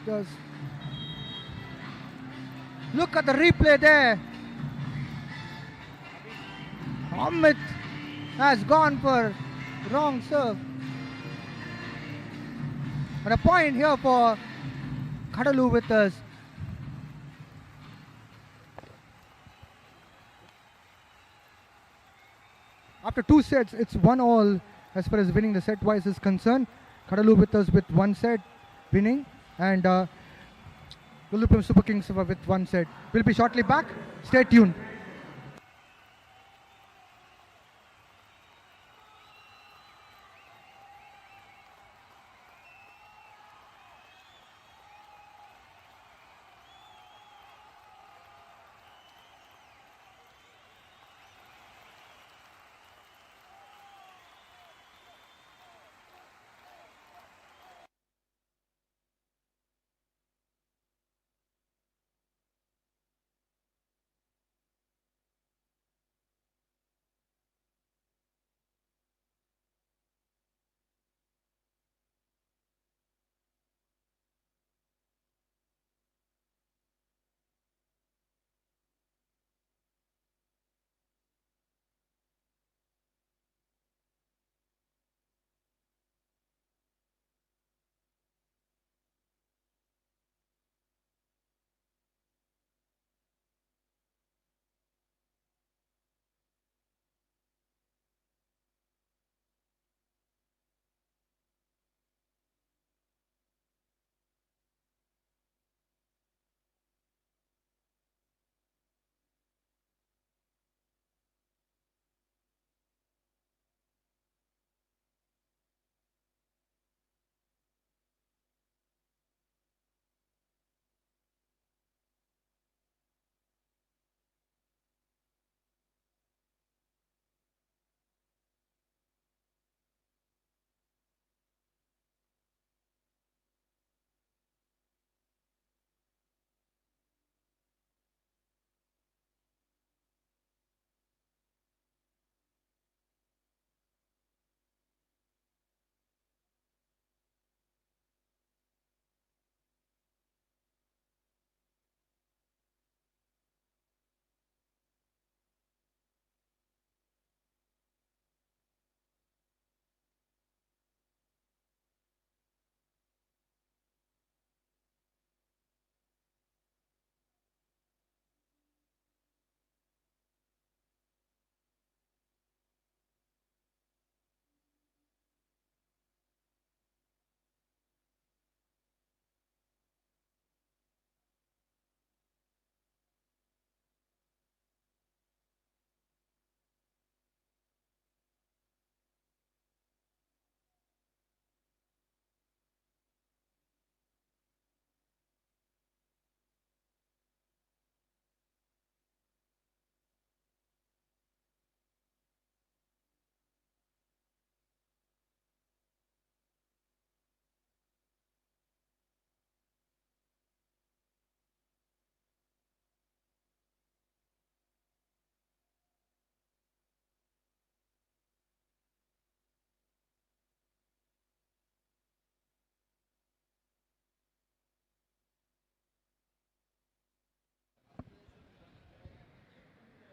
just look at the replay there. Amit has gone for wrong serve. And a point here for Cuddalore with us. After 2 sets, it's 1-all as far as winning the set wise is concerned. Cuddalore with us with 1 set winning, and Villupuram Super Kings with 1 set. We'll be shortly back. Stay tuned.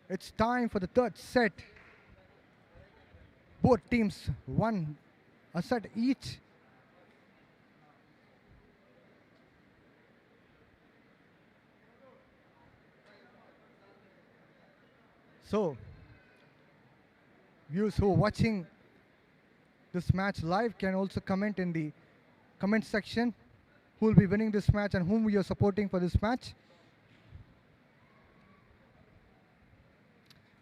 It's time for the third set. Both teams won a set each. So, viewers who are watching this match live can also comment in the comment section who will be winning this match and whom we are supporting for this match.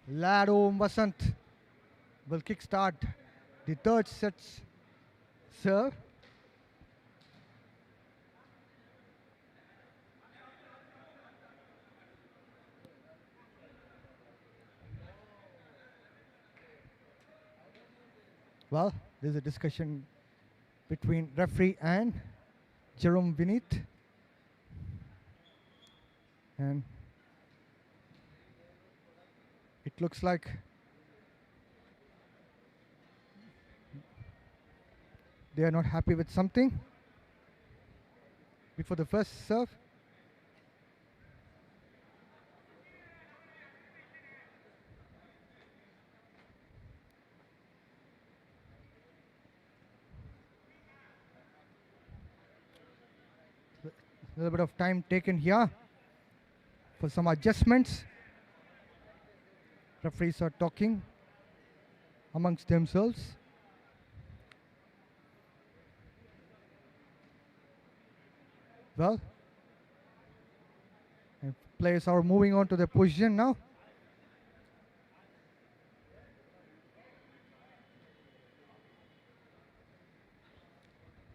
Lado Vasant will kickstart the third set's serve. Well, there's a discussion between referee and Jerome Vinit. And it looks like they are not happy with something before the first serve. A little bit of time taken here for some adjustments. Referees are talking amongst themselves. Well, and players are moving on to their position now.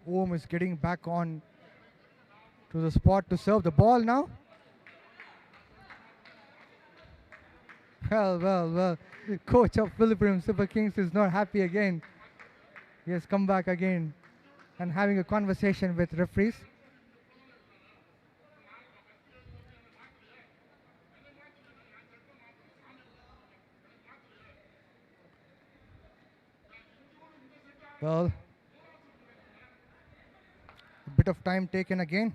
Om is getting back on to the spot to serve the ball now. Well, coach of Villupuram Super Kings is not happy again. He has come back again and having a conversation with referees. Well, a bit of time taken again.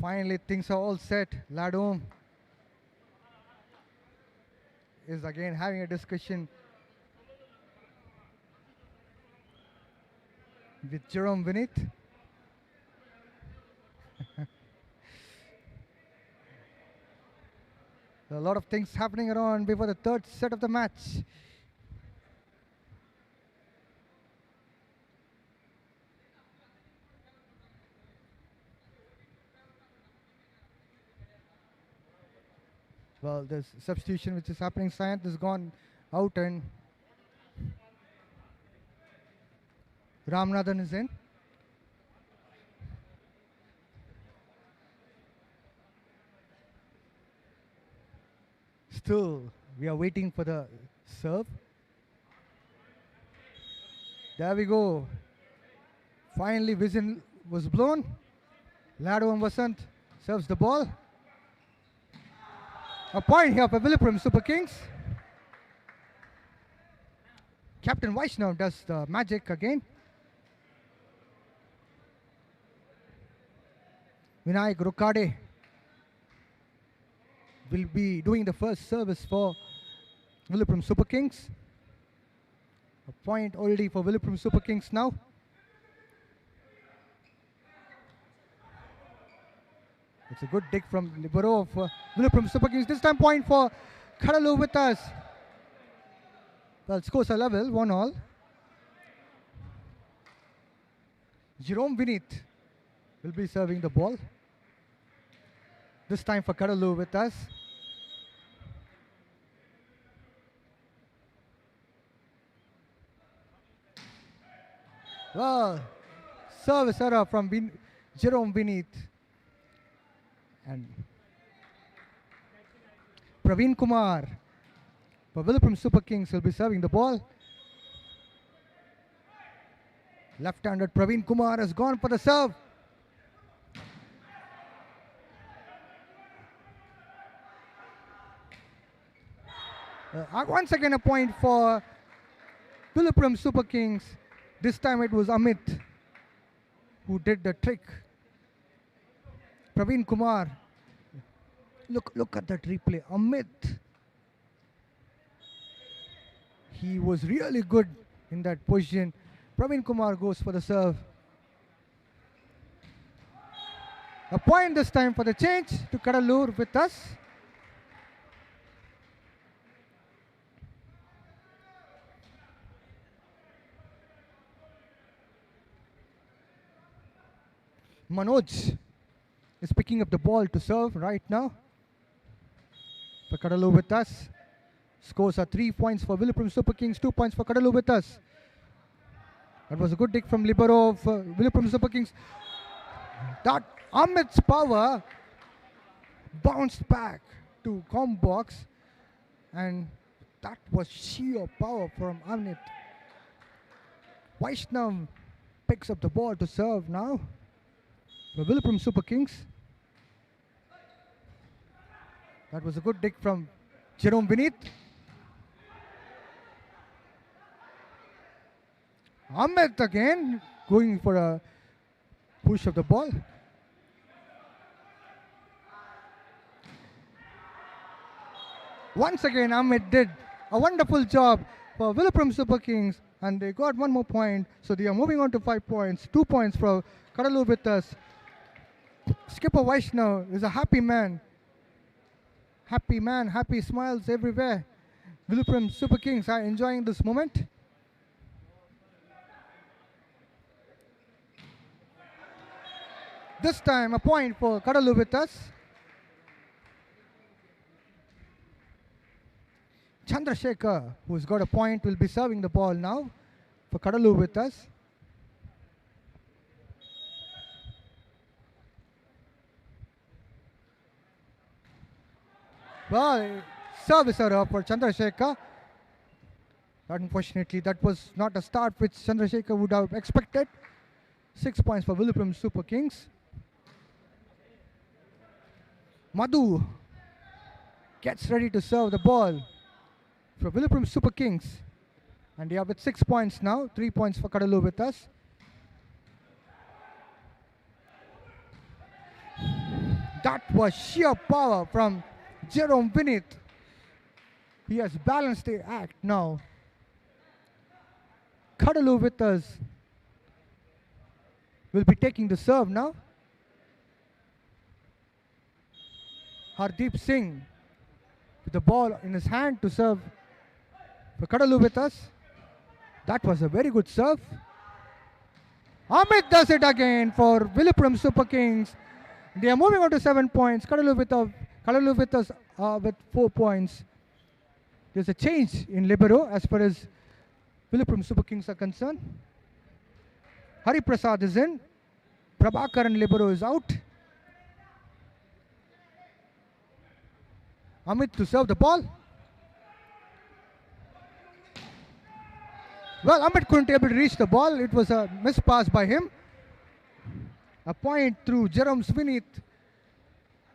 Finally, things are all set. Ladom is again having a discussion with Jerome Vinit. A lot of things happening around before the third set of the match. Well, there's substitution which is happening. Sayanth has gone out and Ramanathan is in. Still, we are waiting for the serve. There we go. Finally, whistle was blown. Lado and Vasant serves the ball. A point here for Villupuram Super Kings. Captain Vaishnav does the magic again. Vinayak Rukade will be doing the first service for Villupuram Super Kings. A point already for Villupuram Super Kings now. It's a good dig from libero of Villupuram Super Kings. This time point for Cuddalore with us. Well, scores are level, 1-1. Jerome Vinit will be serving the ball. This time for Cuddalore with us. Well, service error from Jerome Vineet and Praveen Kumar. For Villupuram Super Kings will be serving the ball. Left-handed Praveen Kumar has gone for the serve. Once again a point for Villupuram Super Kings. This time it was Amit who did the trick. Praveen Kumar. Look at that replay. Amit. He was really good in that position. Praveen Kumar goes for the serve. A point this time for the change to Cuddalore with us. Manoj is picking up the ball to serve right now. For Cuddalore with us. Scores are 3 points for Villupuram Super Kings, 2 points for Cuddalore with us. That was a good dig from libero of Villupuram Super Kings. That Amit's power bounced back to comp box, and that was sheer power from Amit. Vaishnav picks up the ball to serve now for Villupuram Super Kings. That was a good dig from Jerome Vineet. Amit again going for a push of the ball. Once again Amit did a wonderful job for Villupuram Super Kings, and they got one more point, so they are moving on to 5 points. 2 points for Cuddalore with us. Skipper Vaishnav is a happy man. Happy man, happy smiles everywhere. Villupuram Super Kings are enjoying this moment. This time a point for Cuddalore with us. Chandrasekhar, who's got a point, will be serving the ball now for Cuddalore with us. Well, service error for Chandrasekhar. Unfortunately, that was not a start which Chandrasekhar would have expected. 6 points for Villupuram Super Kings. Madhu gets ready to serve the ball for Villupuram Super Kings. And they are with 6 points now. 3 points for Cuddalore with us. That was sheer power from Jerome Vineet. He has balanced the act now. Cuddalore with us will be taking the serve now. Hardeep Singh with the ball in his hand to serve for Cuddalore with us. That was a very good serve. Amit does it again for Villupuram Super Kings. They are moving on to 7 points. Cuddalore with us with 4 points. There's a change in libero as far as Villupuram Super Kings are concerned. Hari Prasad is in. Prabhakaran libero is out. Amit to serve the ball. Well, Amit couldn't able to reach the ball. It was a missed pass by him. A point through Jerome Vineet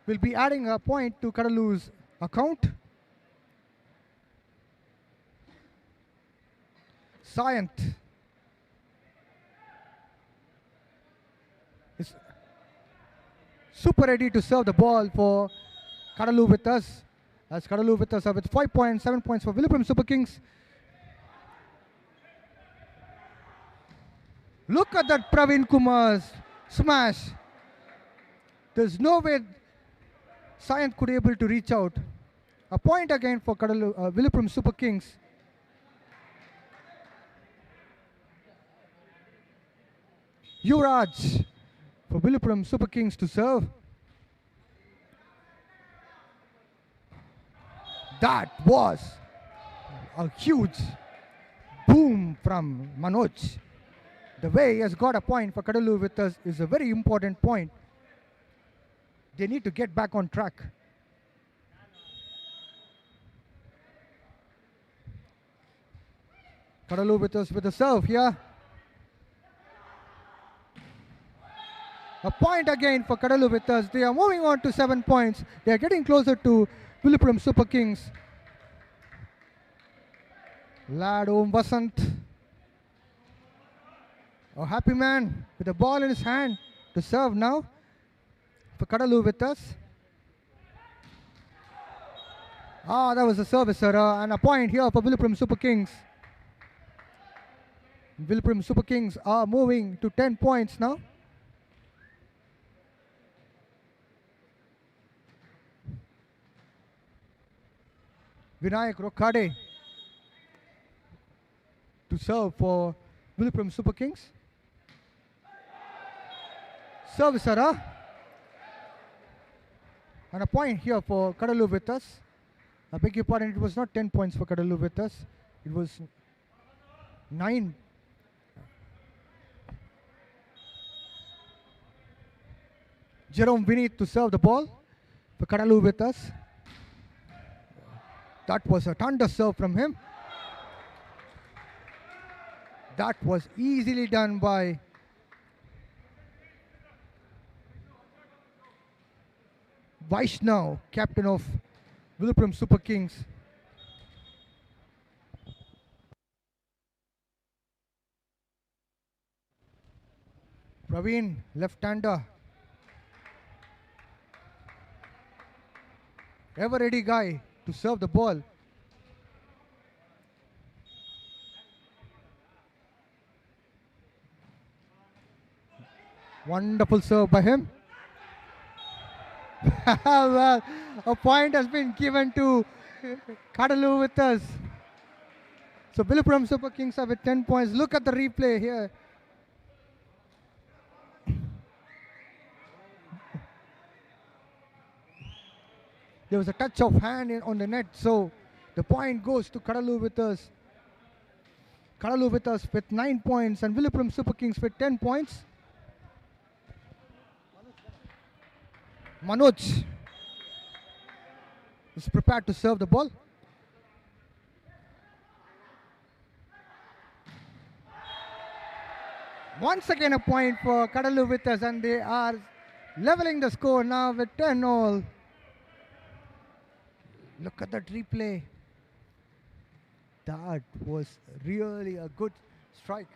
will be adding a point to Cuddalore's account. Sayant is super ready to serve the ball for Cuddalore with us. As Cuddalore with us are with 5 points, 7 points for Villupuram Super Kings. Look at that Praveen Kumar's smash. There's no way Sayant could be able to reach out. A point again for Villupuram Super Kings. Yuvraj for Villupuram Super Kings to serve. That was a huge boom from Manoj. The way he has got a point for Cuddalore with us is a very important point. They need to get back on track. Cuddalore with us with a serve here. A point again for Cuddalore with us. They are moving on to 7 points. They are getting closer to Villupuram Super Kings. Lad Om Vasant. A happy man with a ball in his hand to serve now for Cuddalore with us. That was a service error and a point here for Villupuram Super Kings. Villupuram Super Kings are moving to 10 points now. Vinayak Rokade to serve for Villupuram Super Kings. Service error. And a point here for Cuddalore with us. I beg your pardon, it was not 10 points for Cuddalore with us. It was 9. Jerome Vinith to serve the ball for Cuddalore with us. That was a thunder serve from him. That was easily done by Vaishnav, captain of Villupuram Super Kings. Praveen, left-hander. Ever ready guy to serve the ball. Wonderful serve by him. Well, a point has been given to Cuddalore with us. So Villupuram Super Kings are with 10 points. Look at the replay here. There was a touch of hand on the net, so the point goes to Cuddalore with us. Cuddalore with us with 9 points and Villupuram Super Kings with 10 points. Manoj is prepared to serve the ball. Once again a point for Cuddalore with us, and they are leveling the score now with 10-all. Look at that replay. That was really a good strike.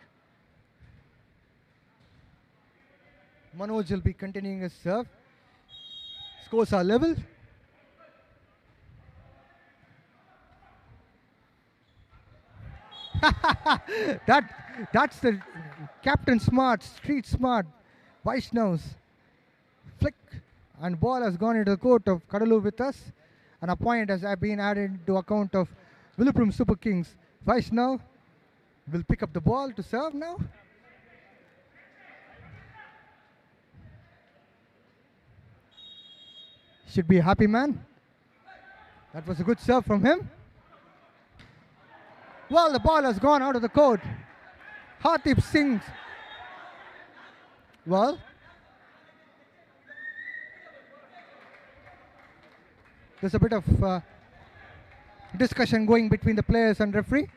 Manoj will be continuing his serve. Scores are level. That's the captain smart, street smart, Vaishnav's flick, and ball has gone into the court of Cuddalore with us, and a point has been added to account of Villupuram Super Kings. Vaishnav will pick up the ball to serve now. Should be a happy man. That was a good serve from him. Well, the ball has gone out of the court. Hardeep Singh. Well, there's a bit of discussion going between the players and referee.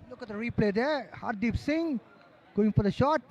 Look at the replay there. Hardeep Singh going for the shot.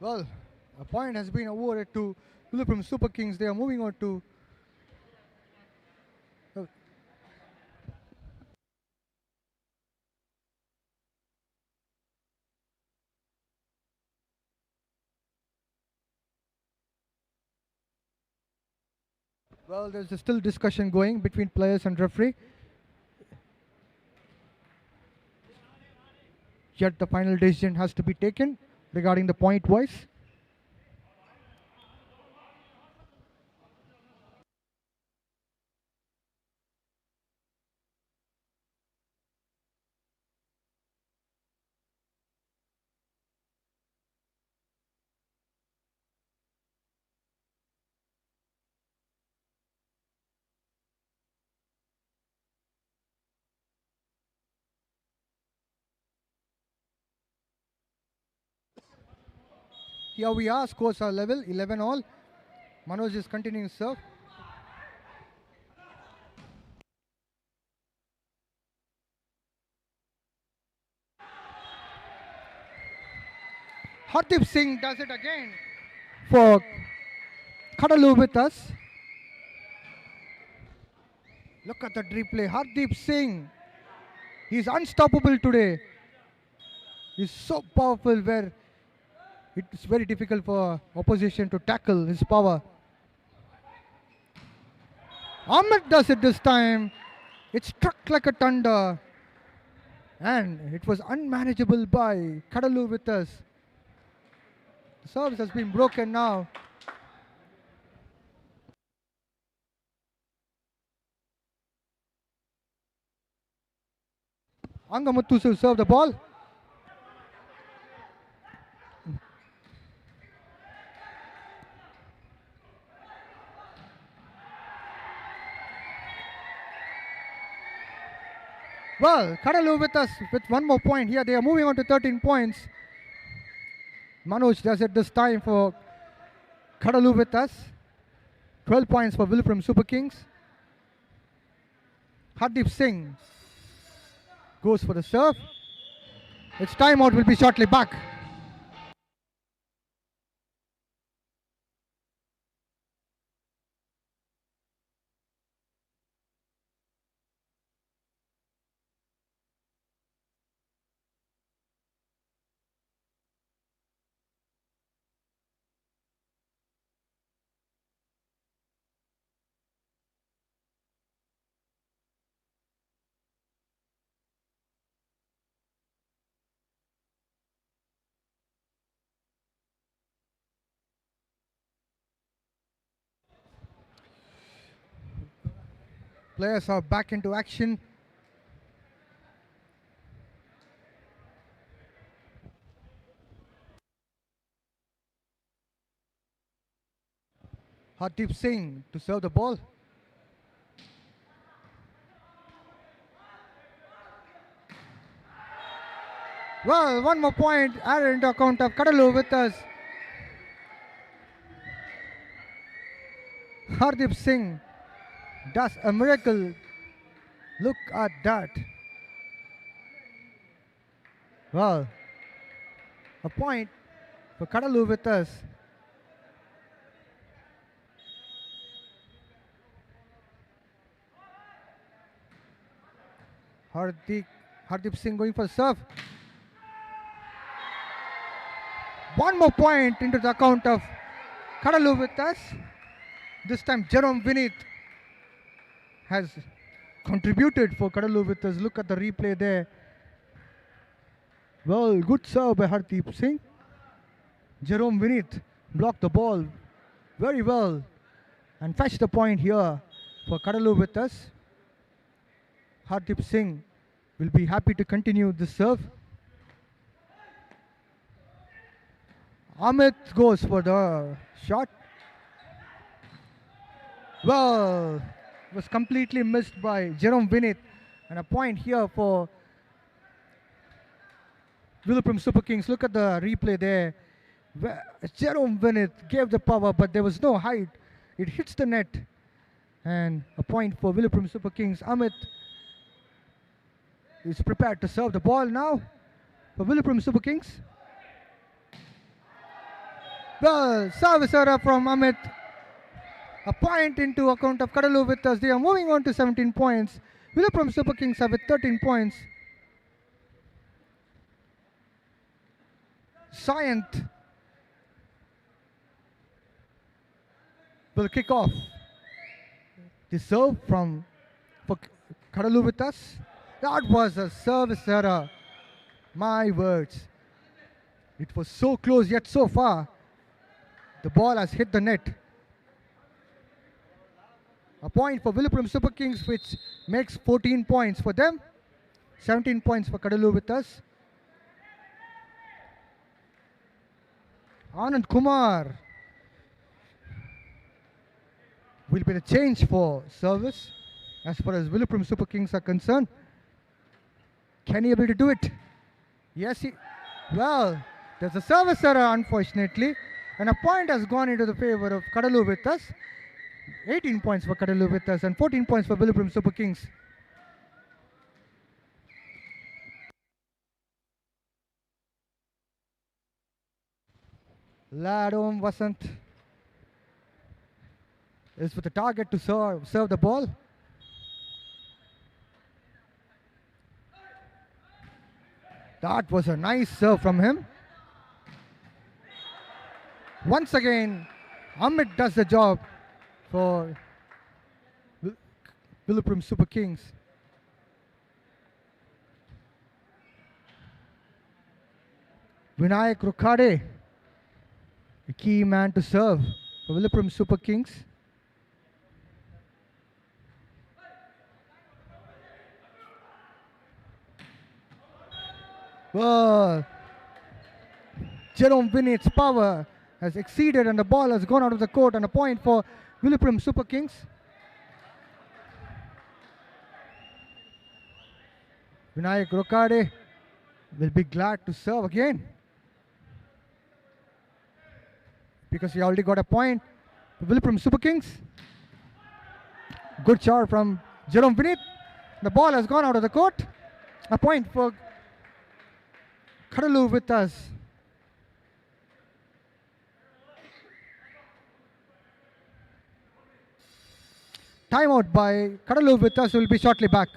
Well, a point has been awarded to Villupuram Super Kings. They are moving on to Well, there's still discussion going between players and referee. Yet the final decision has to be taken regarding the point wise. Here we are, scores are level, 11 all. Manoj is continuing to serve. Hardeep Singh does it again for Cuddalore with us. Look at that replay. Hardeep Singh, he's unstoppable today. He's so powerful where it's very difficult for opposition to tackle his power. Ahmed does it this time. It struck like a thunder. And it was unmanageable by Cuddalore with us. The service has been broken now. Angamuttu will serve the ball. Well, Cuddalore with us with one more point here. They are moving on to 13 points. Manoj does it this time for Cuddalore with us. 12 points for Villupuram Super Kings. Hardeep Singh goes for the serve. Its timeout will be shortly back. Players are back into action. Hardeep Singh to serve the ball. Well, one more point added into account of Cuddalore with us. Hardeep Singh does a miracle. Look at that. Well, a point for Cuddalore with us. Hardeep Singh going for serve. One more point into the account of Cuddalore with us. This time Jerome Vinith has contributed for Cuddalore with us. Look at the replay there. Well, good serve by Hardeep Singh. Jerome Vinith blocked the ball very well and fetched the point here for Cuddalore with us. Hardeep Singh will be happy to continue the serve. Amit goes for the shot. Well, it was completely missed by Jerome Vinith, and a point here for Villupuram Super Kings. Look at the replay there. Jerome Vinith gave the power, but there was no height. It hits the net, and a point for Villupuram Super Kings. Amit is prepared to serve the ball now for Villupuram Super Kings. Well, service error from Amit. A point into account of Cuddalore with us. They are moving on to 17 points. Villupuram Super Kings are with 13 points. Sayant will kick off. The serve for Kadalu with us. That was a service error. My words. It was so close yet so far. The ball has hit the net. A point for Villupuram Super Kings, which makes 14 points for them. 17 points for Kadalu with us. Anand Kumar will be the change for service as far as Villupuram Super Kings are concerned. Can he able to do it? Yes, well, there's a service error unfortunately, and a point has gone into the favor of Kadalu with us. 18 points for Kadalu with us and 14 points for Villupuram Super Kings. Ladom Vasant is with the target to serve the ball. That was a nice serve from him. Once again, Amit does the job for Villupuram Super Kings. Vinayak Rukade, a key man to serve for Villupuram Super Kings. Well, Jerome Vinnett's power has exceeded and the ball has gone out of the court, and a point for Villupuram Super Kings. Vinayak Rokade will be glad to serve again because he already got a point for Villupuram Super Kings. Good shot from Jerome Vinit. The ball has gone out of the court. A point for Kadalu with us. Timeout by Kadalu with us will be shortly back.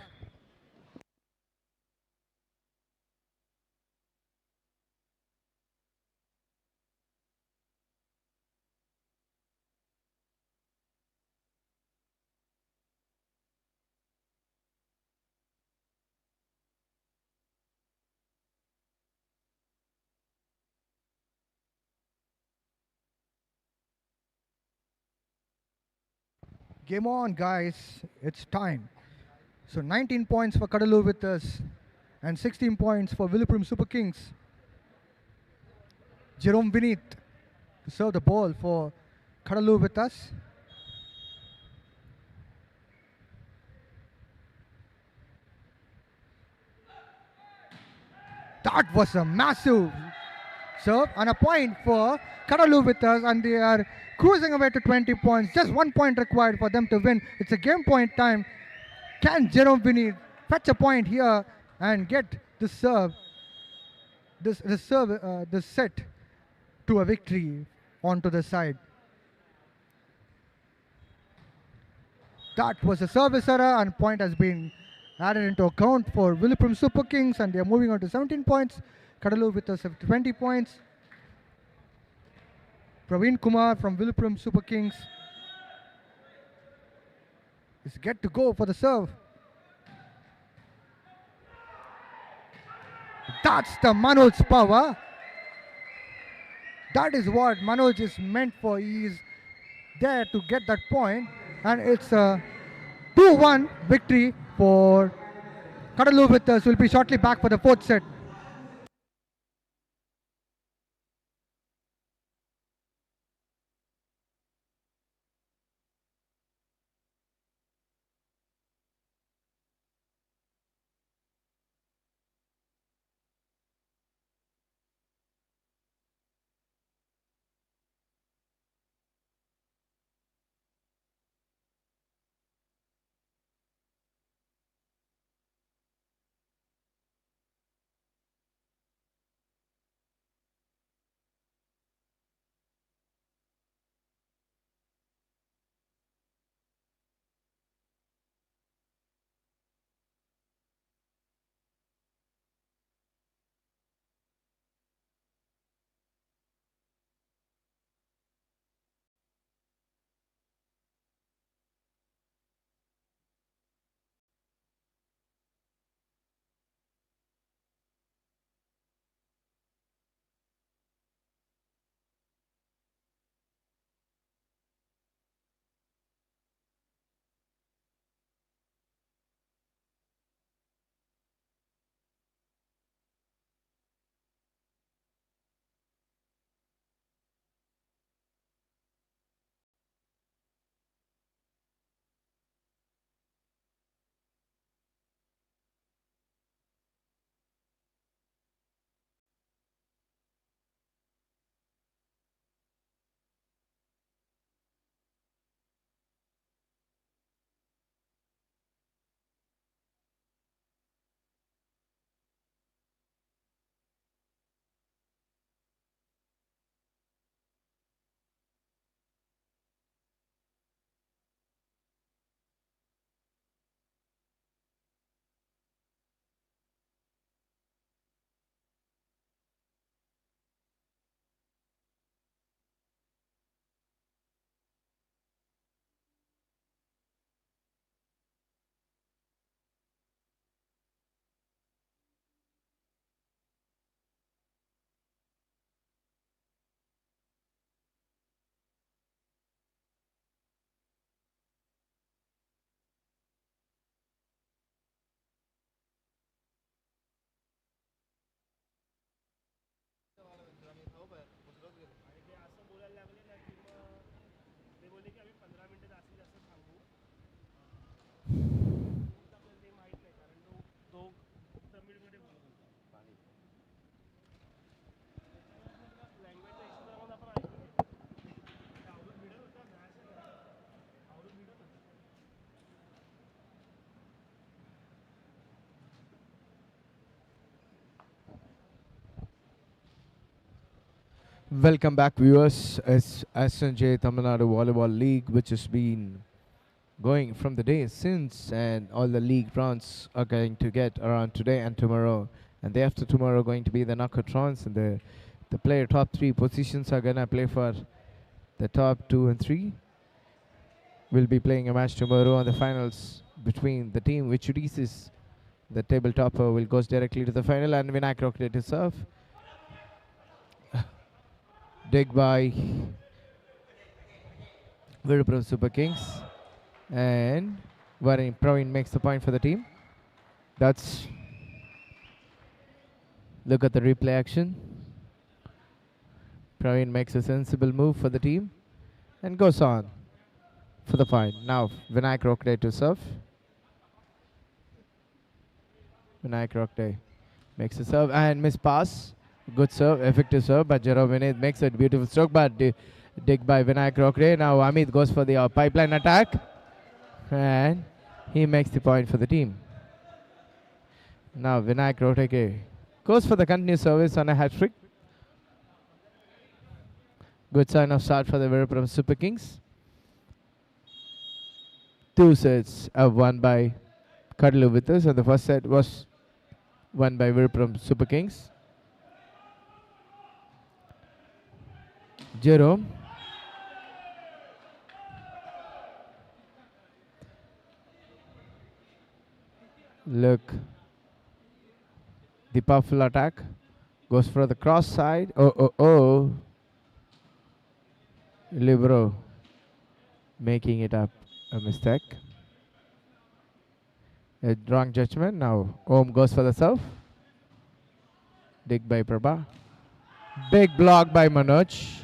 Game on, guys. It's time. So 19 points for Kadalu with us and 16 points for Villupuram Super Kings. Jerome Vinit to serve the ball for Kadalu with us. That was a massive serve and a point for Kadalu with us, and they are cruising away to 20 points. Just 1 point required for them to win. It's a game point time. Can Jerome Vinny fetch a point here and get this serve, this set to a victory onto the side? That was a service error, and point has been added into account for Villupuram Super Kings, and they are moving on to 17 points. Kadalu with us at 20 points. Praveen Kumar from Villupuram Super Kings is get to go for the serve. That's the Manoj's power. That is what Manoj is meant for. He is there to get that point, and it's a 2-1 victory for Kadalu with us. Will be shortly back for the fourth set. Welcome back, viewers. It's SNJ Tamil Nadu Volleyball League, which has been going from the day since, and all the league rounds are going to get around today and tomorrow, and day after tomorrow going to be the knockout rounds, and the player top 3 positions are gonna play for the top 2 and 3. We'll be playing a match tomorrow on the finals between the team which reaches the table topper will goes directly to the final, and Vinayak Rokde to serve. Dig by Villupuram Super Kings, and Praveen makes the point for the team. That's look at the replay action. Praveen makes a sensible move for the team and goes on for the point. Now Vinayak Rokde to serve. Vinayak Rokde makes a serve and miss pass. Good serve, effective serve, but Jerome Vinay makes a beautiful stroke, but dig by Vinayak Rokde. Now Amit goes for the pipeline attack, and he makes the point for the team. Now Vinayak Rokde goes for the continuous service on a hat-trick. Good sign of start for the Villupuram Super Kings. 2 sets are won by Cuddalore with us, and the first set was won by Villupuram Super Kings. Jerome. Look. The powerful attack goes for the cross side. Oh. Libero making it up a mistake. A wrong judgment. Now Om goes for the serve. Dig by Prabha. Big block by Manoj.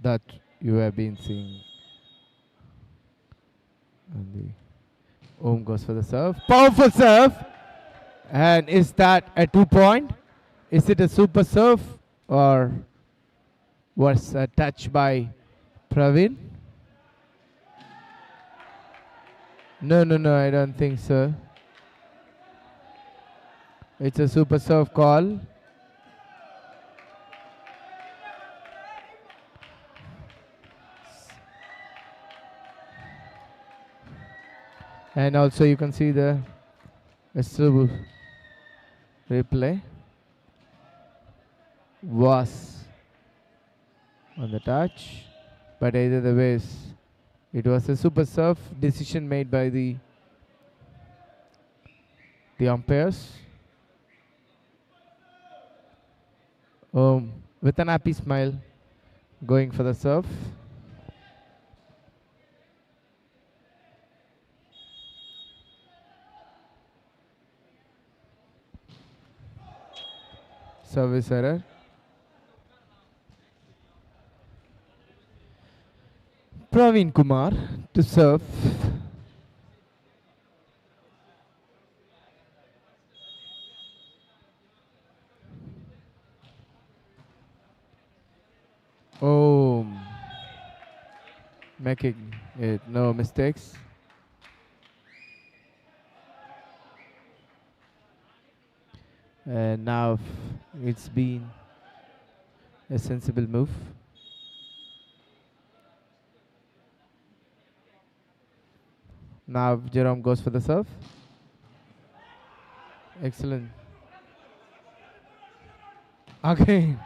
That you have been seeing. And the Om goes for the serve. Powerful serve. And is that a 2-point? Is it a super serve or was a touch by Praveen? No, I don't think so. It's a super serve call. And also you can see the still replay was on the touch, but either the ways it was a super serve decision made by the umpires. With an happy smile going for the serve. Service error. Praveen Kumar to serve. Making it no mistakes. And now it's been a sensible move. Now Jerome goes for the serve. Excellent. Again.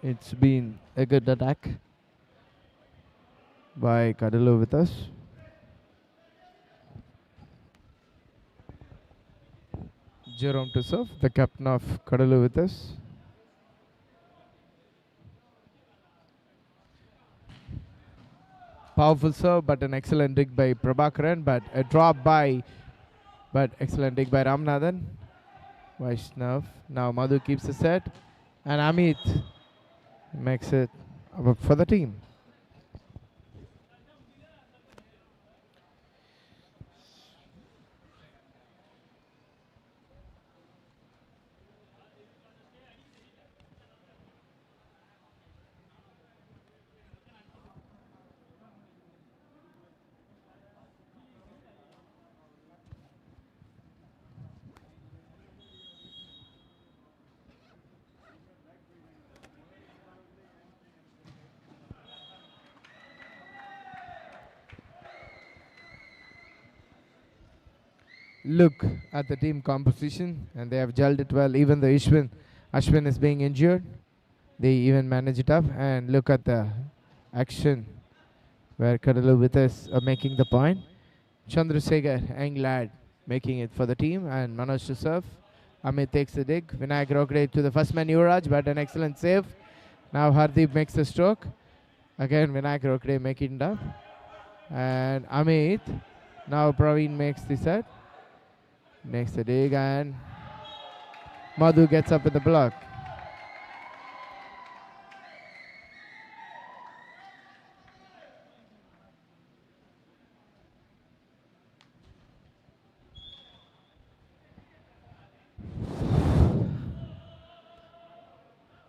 It's been a good attack by Cuddalore with us. Jerome to serve, the captain of Cuddalore with us. Powerful serve, but an excellent dig by Prabhakaran, but a drop by, but excellent dig by Ramanathan. Vaishnav. Now Madhu keeps the set, and Amit makes it for the team. look at the team composition, and they have gelled it well. Even the Ashwin is being injured. They even manage it up, and look at the action where Cuddalore with us making the point. Chandrasekhar, young lad, making it for the team, and Manoj to serve. Amit takes the dig. Vinayak Rogre to the first man Yuvraj, but an excellent save. Now Hardeep makes the stroke. Again Vinayak Rogre making it up. And Amit, now Praveen makes the set. Makes the dig, and Madhu gets up with the block.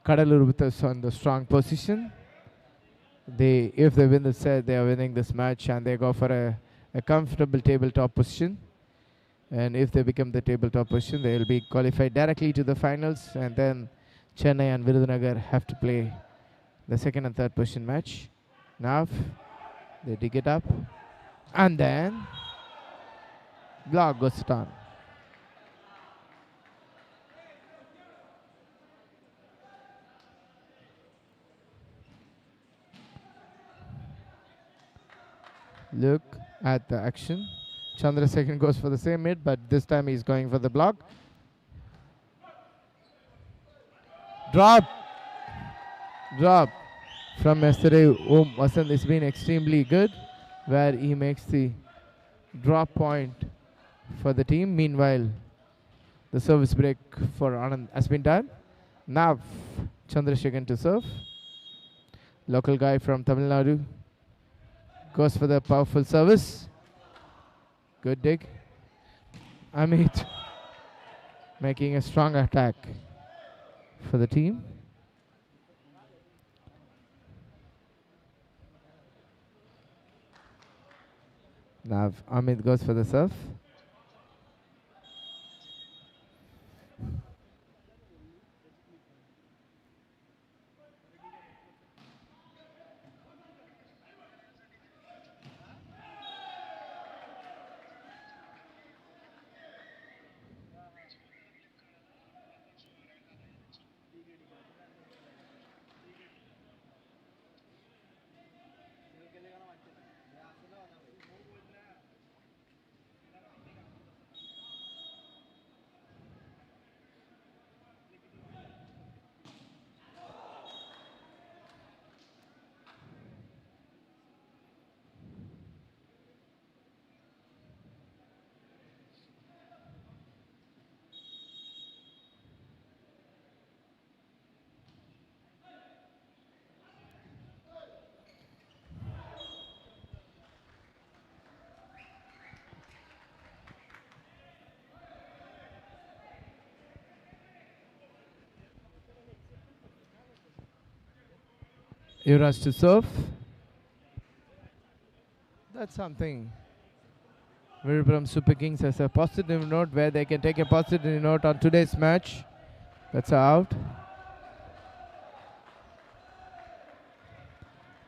Cuddalore with us on the strong position. If they win the set, they are winning this match, and they go for a comfortable tabletop position. And if they become the tabletop position, they will be qualified directly to the finals. And then Chennai and Virudhunagar have to play the second and third position match. Now they dig it up, and then block goes down. Look at the action. Chandrasekhar goes for the same hit, but this time he's going for the block. Drop from yesterday. Vasant has been extremely good, where he makes the drop point for the team. Meanwhile, the service break for Anand has been done. Now Chandrasekhar to serve. Local guy from Tamil Nadu goes for the powerful service. Good dig. Amit making a strong attack for the team. Now Amit goes for the serve. Yuvraj to serve. That's something Villupuram Super Kings has a positive note, where they can take a positive note on today's match. That's out.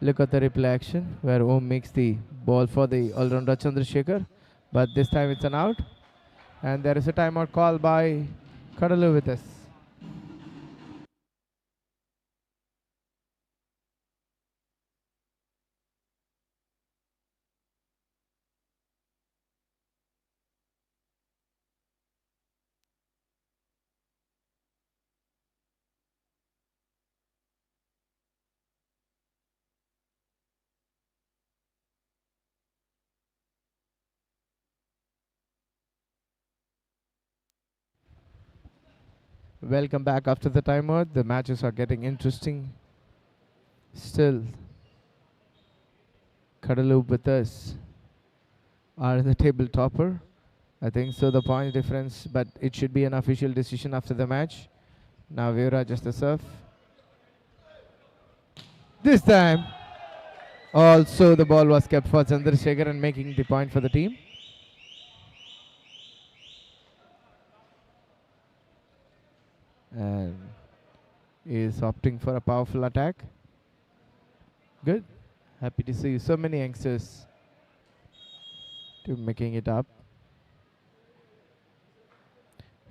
Look at the replay action where Om makes the ball for the all-rounder Chandrasekhar, but this time it's an out. And there is a timeout call by Cuddalore with us. Welcome back after the timeout. The matches are getting interesting. Still, Cuddalore with us are the table topper. I think so, the point difference, but it should be an official decision after the match. Now Veera just the serve. This time, also the ball was kept for Chandrasekhar and making the point for the team. And is opting for a powerful attack. Good. Happy to see so many youngsters to making it up.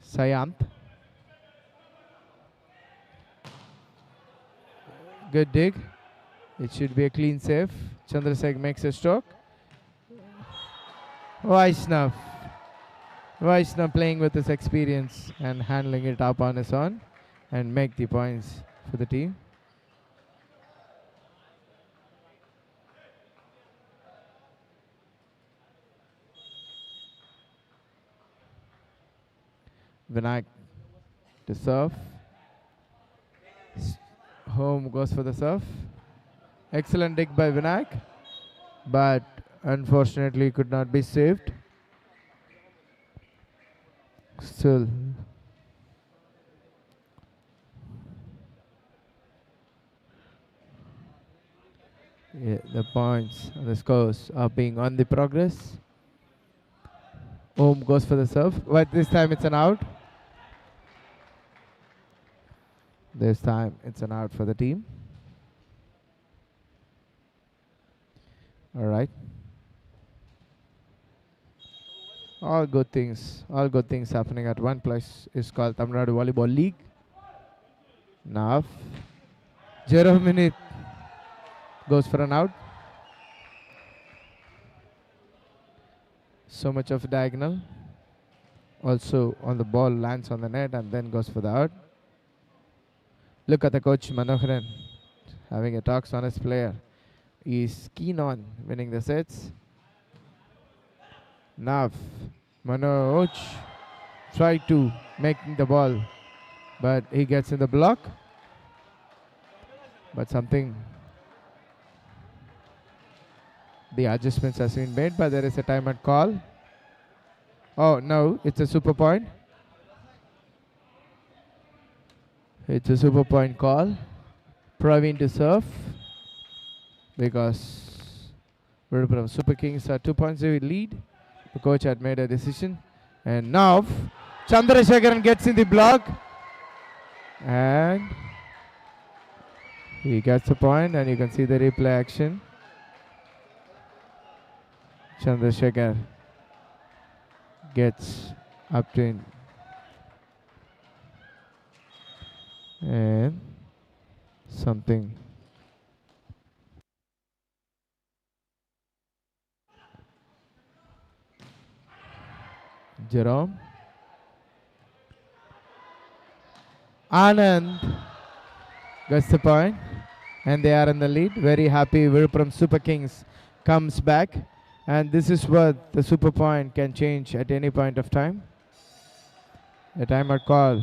Sayant. Good dig. It should be a clean save. Chandrasekhar makes a stroke. Vaishnav. Vaishnav playing with his experience and handling it up on his own and make the points for the team. Vinayak to serve. Home goes for the serve. Excellent dig by Vinayak, but unfortunately could not be saved. Still. Yeah, the points, the scores are being on the progress. Home goes for the serve, but this time it's an out. This time it's an out for the team. All right. All good things happening at one place is called Tamil Nadu Volleyball League. Now, Jerome goes for an out. So much of diagonal. Also on the ball, lands on the net and then goes for the out. Look at the coach Manoharan having a talks on his player. He's keen on winning the sets. Now Manoj tried to making the ball, but he gets in the block. But the adjustments has been made, but there is a timeout call. Oh no, it's a super point. It's a super point call. Praveen to serve because Villupuram Super Kings are 2 points lead. The coach had made a decision, and now Chandrasekharan gets in the block, and he gets the point, and you can see the replay action. Chandrasekhar gets up to him. And something. Jerome. Anand gets the point, and they are in the lead. Very happy Villupuram Super Kings comes back, and this is what the super point can change at any point of time. A timeout call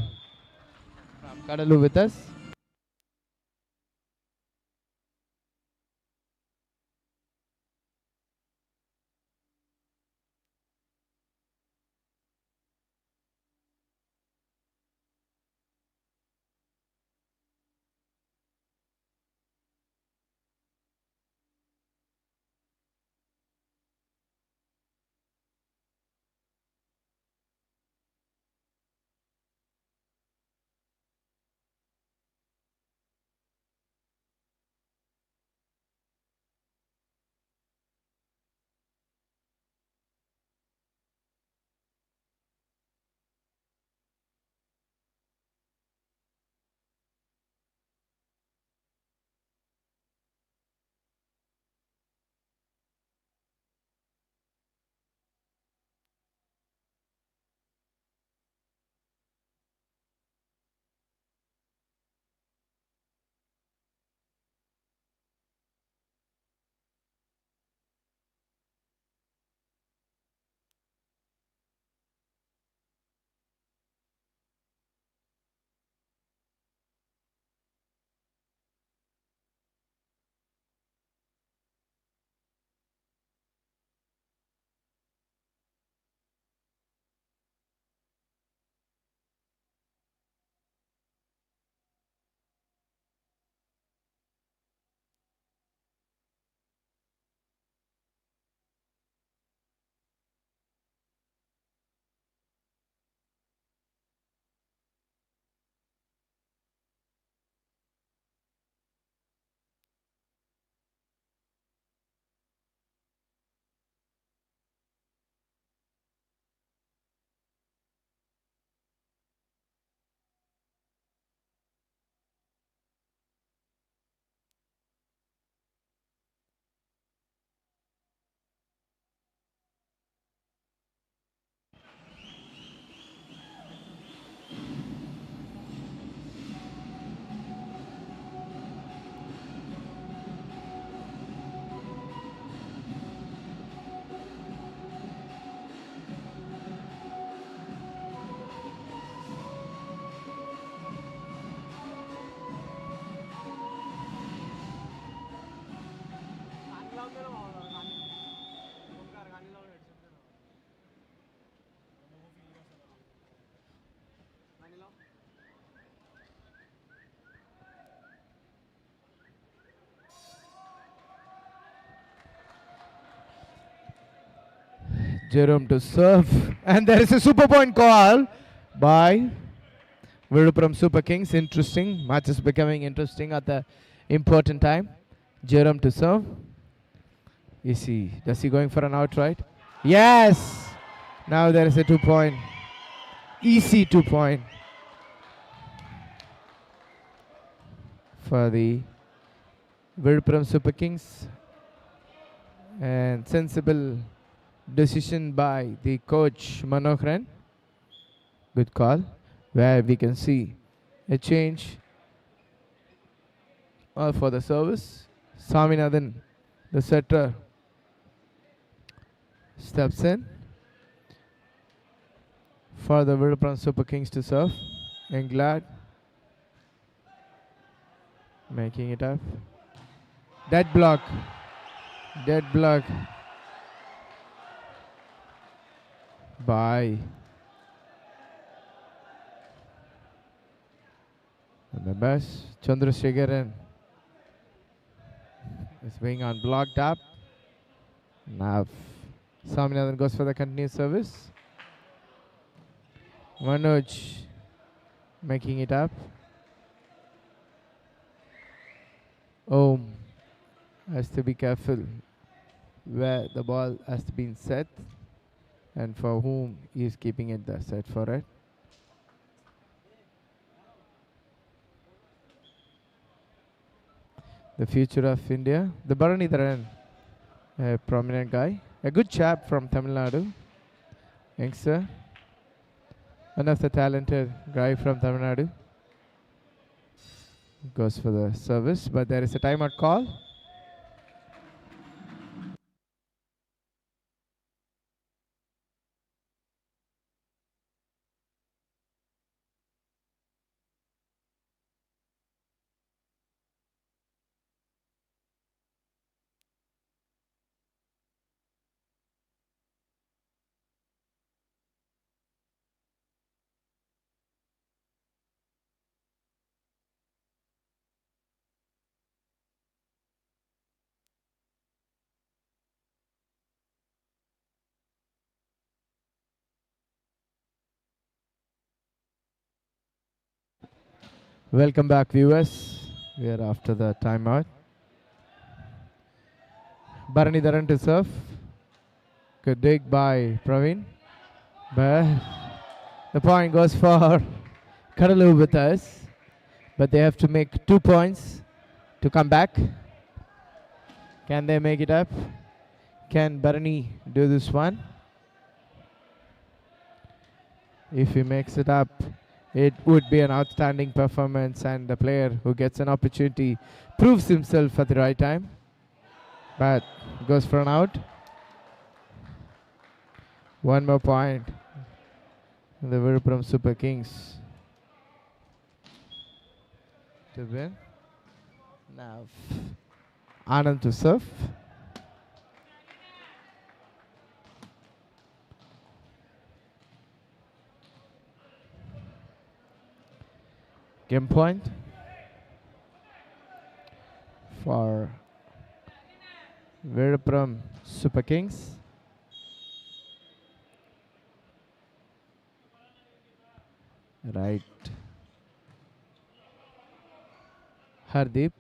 from Cuddalore with us. Jerome to serve. And there is a super point call by Villupuram Super Kings. Interesting. Match is becoming interesting at the important time. Jerome to serve. Does he going for an outright? Yes! Now there is a 2 point. Easy 2 point for the Villupuram Super Kings. And sensible decision by the coach Manoharan. Good call. Where we can see a change for the service. Swaminathan, the setter, steps in for the Villupuram Super Kings to serve. Englad making it up. Dead block. Dead block by the best. Chandrasekharan is being unblocked up. Now Swaminathan goes for the continuous service. Manoj making it up. Om has to be careful where the ball has been set and for whom he is keeping it the set for it. The future of India. The Bharanidharan, a prominent guy. A good chap from Tamil Nadu. Youngster. One of the talented guy from Tamil Nadu. Goes for the service, but there is a timeout call. Welcome back, viewers. We are after the timeout. Bharanidharan to serve. Good dig by Praveen. But the point goes for Cuddalore with us. But they have to make 2 points to come back. Can they make it up? Can Bharani do this one? If he makes it up, it would be an outstanding performance, and the player who gets an opportunity proves himself at the right time. But goes for an out. 1 more point. The Villupuram Super Kings to win. Now Anand to serve. Game point for Villupuram Super Kings. Right. Hardeep.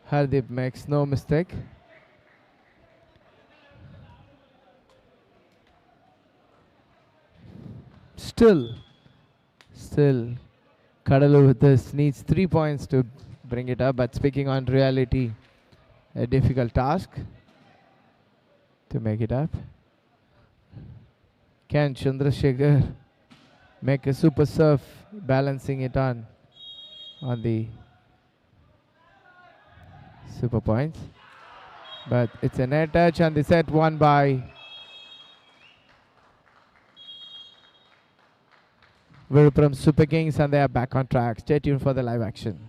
Hardeep makes no mistake. Still, Cuddalore with this needs 3 points to bring it up, but speaking on reality, a difficult task to make it up. Can Chandrasekhar make a super serve, balancing it on the super points? But it's a net touch, and the set won by Villupuram Super Kings, and they are back on track. Stay tuned for the live action.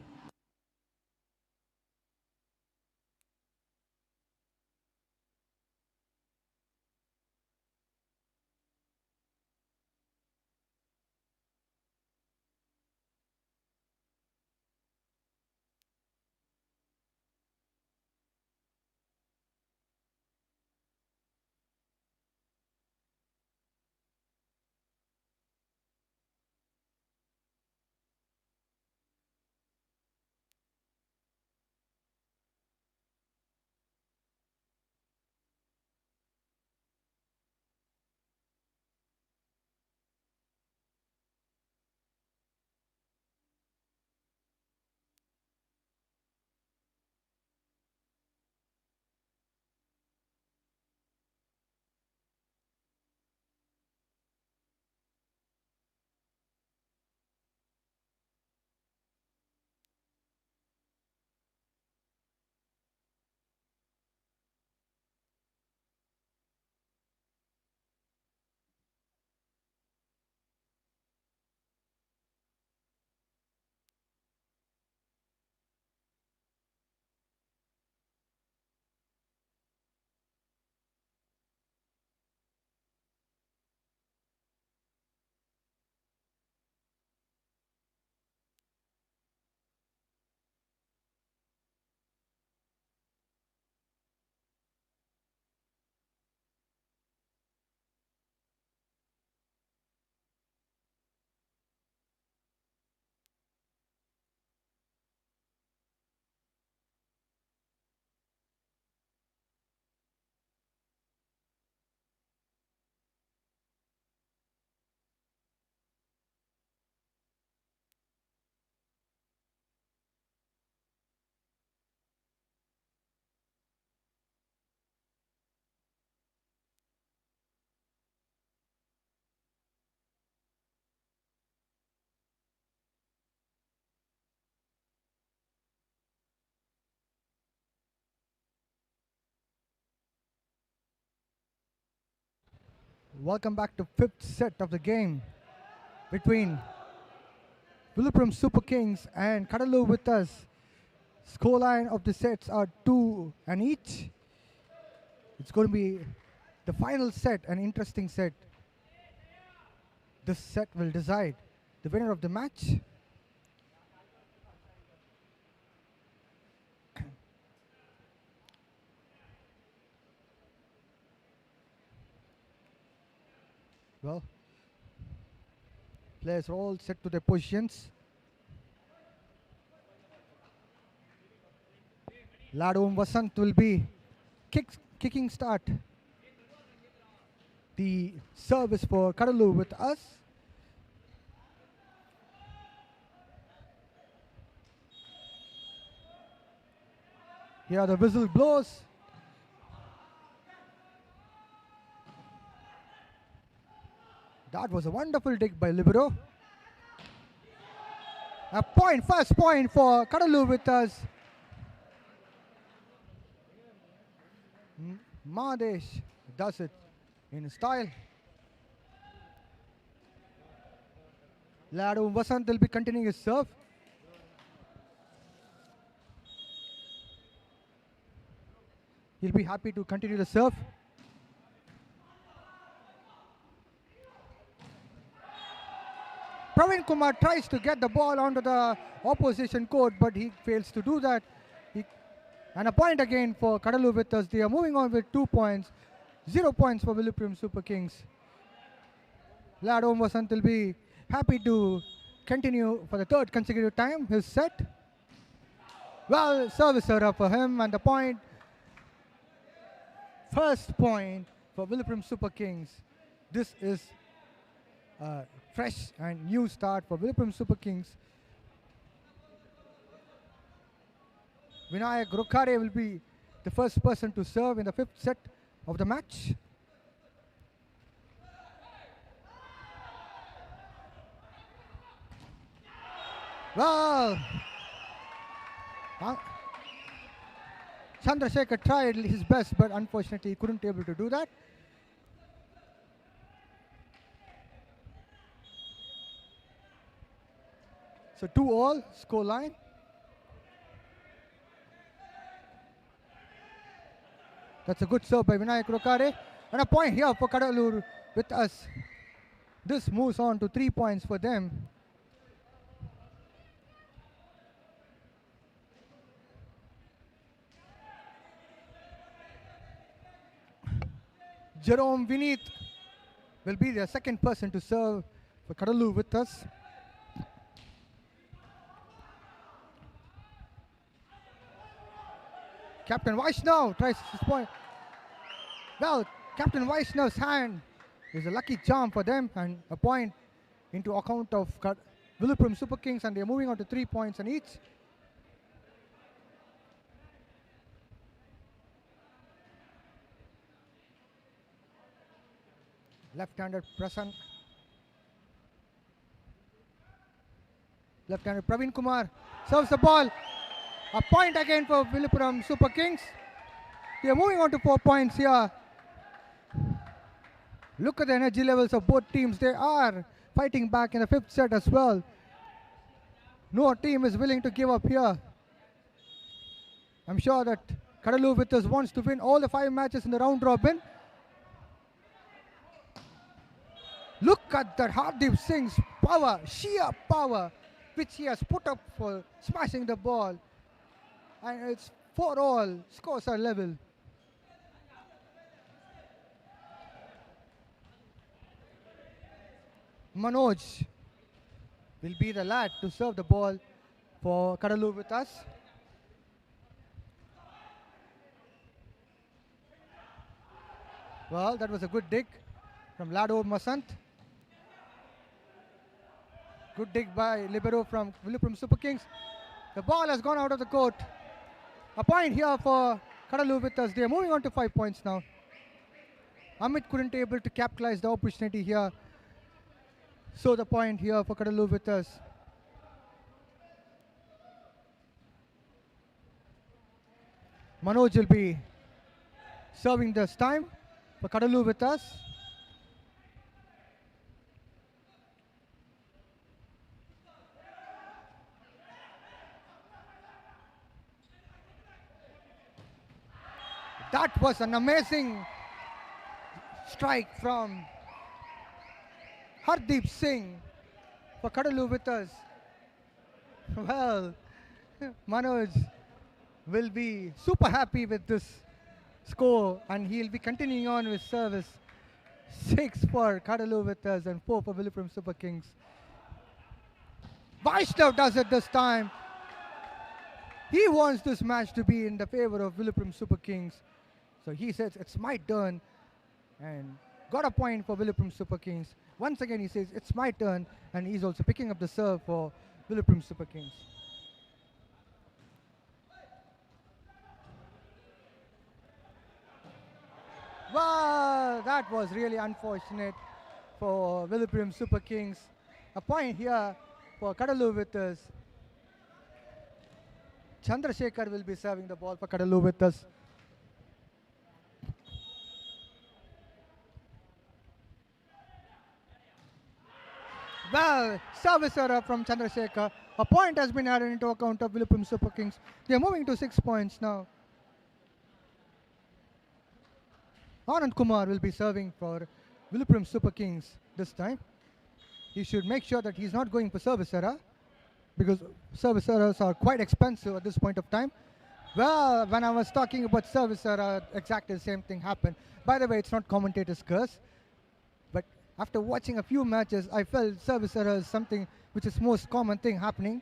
Welcome back to fifth set of the game between Villupuram Super Kings and Cuddalore with us. Scoreline of the sets are 2 and each. It's going to be the final set, an interesting set. This set will decide the winner of the match. Well, players are all set to their positions. Ladu Vasant will be kicking start. The service for Cuddalore with us. Here the whistle blows. That was a wonderful dig by Libero. A point, first point for Cuddalore with us. Madesh does it in style. Ladu Vasant will be continuing his serve. He'll be happy to continue the serve. Praveen Kumar tries to get the ball onto the opposition court, but he fails to do that. And a point again for Cuddalore with us. They are moving on with 2 points. 0 points for Villupuram Super Kings. Ladu Vasant will be happy to continue for the third consecutive time his set. Well, service error for him, and the point. First point for Villupuram Super Kings. This is a fresh and new start for Villupuram Super Kings. Vinayak Rokare will be the first person to serve in the fifth set of the match. Well, Chandrasekhar tried his best, but unfortunately he couldn't be able to do that. So 2-all score line. That's a good serve by Vinayak Rokare. And a point here for Cuddalore with us. This moves on to 3 points for them. Jerome Vineet will be the second person to serve for Cuddalore with us. Captain Vaishnav tries his point. Well, Captain Vaishnav's hand is a lucky charm for them, and a point into account of Villupuram Super Kings, and they're moving on to 3 points on each. Left-handed Prasan. Left-handed Praveen Kumar serves the ball. A point again for Villupuram Super Kings. They are moving on to 4 points here. Look at the energy levels of both teams. They are fighting back in the fifth set as well. No team is willing to give up here. I'm sure that Cuddalore with us wants to win all the 5 matches in the round robin. Look at that Hardeep Singh's power, sheer power, which he has put up for smashing the ball. And it's 4-all, scores are level. Manoj will be the lad to serve the ball for Cuddalore with us. Well, that was a good dig from Ladu Vasant. Good dig by Libero from Villupuram Super Kings. The ball has gone out of the court. A point here for Cuddalore with us. They are moving on to 5 points now. Amit couldn't be able to capitalize the opportunity here. So the point here for Cuddalore with us. Manoj will be serving this time for Cuddalore with us. That was an amazing strike from Hardeep Singh for Cuddalore with us. Well, Manoj will be super happy with this score and he'll be continuing on with service. 6 for Cuddalore with us and 4 for Villupuram Super Kings. Vaishnav does it this time. He wants this match to be in the favor of Villupuram Super Kings. So he says, it's my turn, and got a point for Villupuram Super Kings. Once again he says, it's my turn, and he's also picking up the serve for Villupuram Super Kings. Well, that was really unfortunate for Villupuram Super Kings. A point here for Cuddalore with us. Chandrasekhar will be serving the ball for Cuddalore with us. Well, service error from Chandrasekhar. A point has been added into account of Villupuram Super Kings. They are moving to 6 points now. Anand Kumar will be serving for Villupuram Super Kings this time. He should make sure that he's not going for service error, because service errors are quite expensive at this point of time. Well, when I was talking about service error, exactly the same thing happened. By the way, it's not commentator's curse, but after watching a few matches, I felt service error is something which is most common thing happening.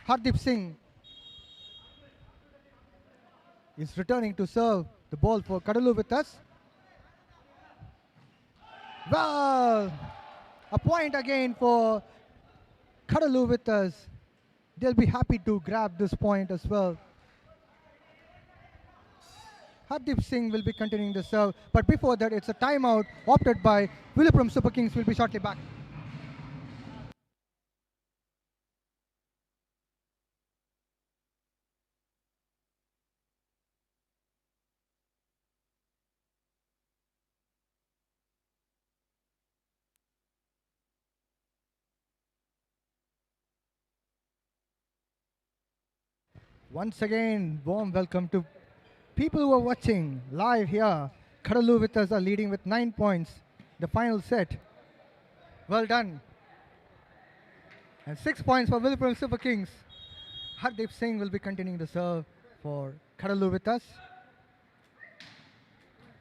Hardeep Singh is returning to serve the ball for Cuddalore with us. Well, a point again for Cuddalore with us. They'll be happy to grab this point as well. Hardeep Singh will be continuing the serve, but before that, it's a timeout opted by Villupuram Super Kings. Will be shortly back. Once again, warm welcome to people who are watching live here. Cuddalore with us are leading with 9 points. The final set. Well done. And 6 points for Villupuram Super Kings. Hardeep Singh will be continuing the serve for Cuddalore with us.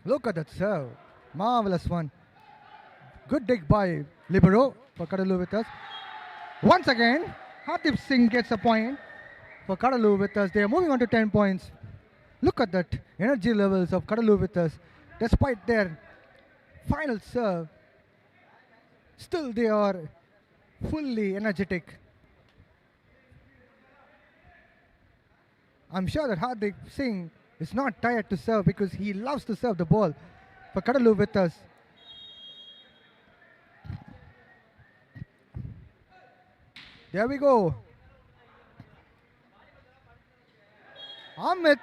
Look at that serve. Marvelous one. Good dig by Libero for Cuddalore with us. Once again, Hardeep Singh gets a point for Cuddalore with us. They are moving on to 10 points. Look at that energy levels of Cuddalore with us. Despite their final serve, still they are fully energetic. I'm sure that Hardeep Singh is not tired to serve because he loves to serve the ball for Cuddalore with us. There we go. Amit.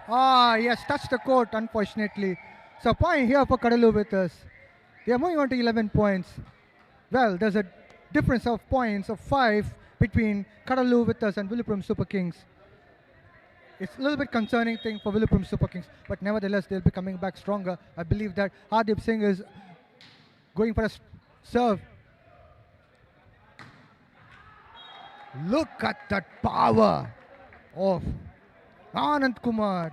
Yes, touched the court, unfortunately. So point here for Cuddalore with us. They are moving on to 11 points. Well, there's a difference of points of 5 between Cuddalore with us and Villupuram Super Kings. It's a little bit concerning thing for Villupuram Super Kings, but nevertheless, they'll be coming back stronger. I believe that Hardeep Singh is going for a serve. Look at that power of Anand Kumar,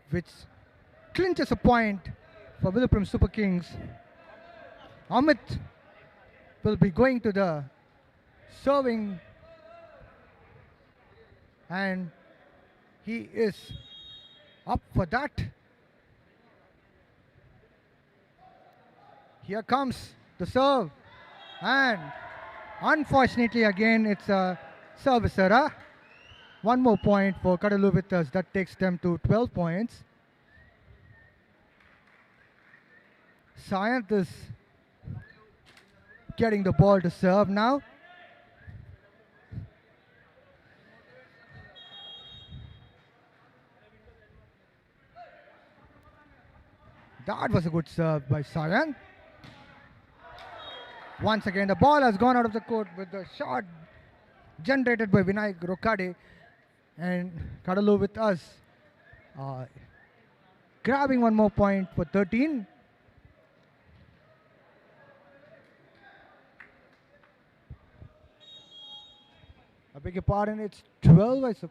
which clinches a point for Villupuram Super Kings. Amit will be going to the serving, and he is up for that. Here comes the serve, and unfortunately again it's a service error. One more point for Cuddalore with us. That takes them to 12 points. Sayanth is getting the ball to serve now. That was a good serve by Sayanth. Once again, the ball has gone out of the court with the shot generated by Vinayak Rokade. And Cuddalore with us grabbing one more point for 13. I beg your pardon, it's 12, I suppose.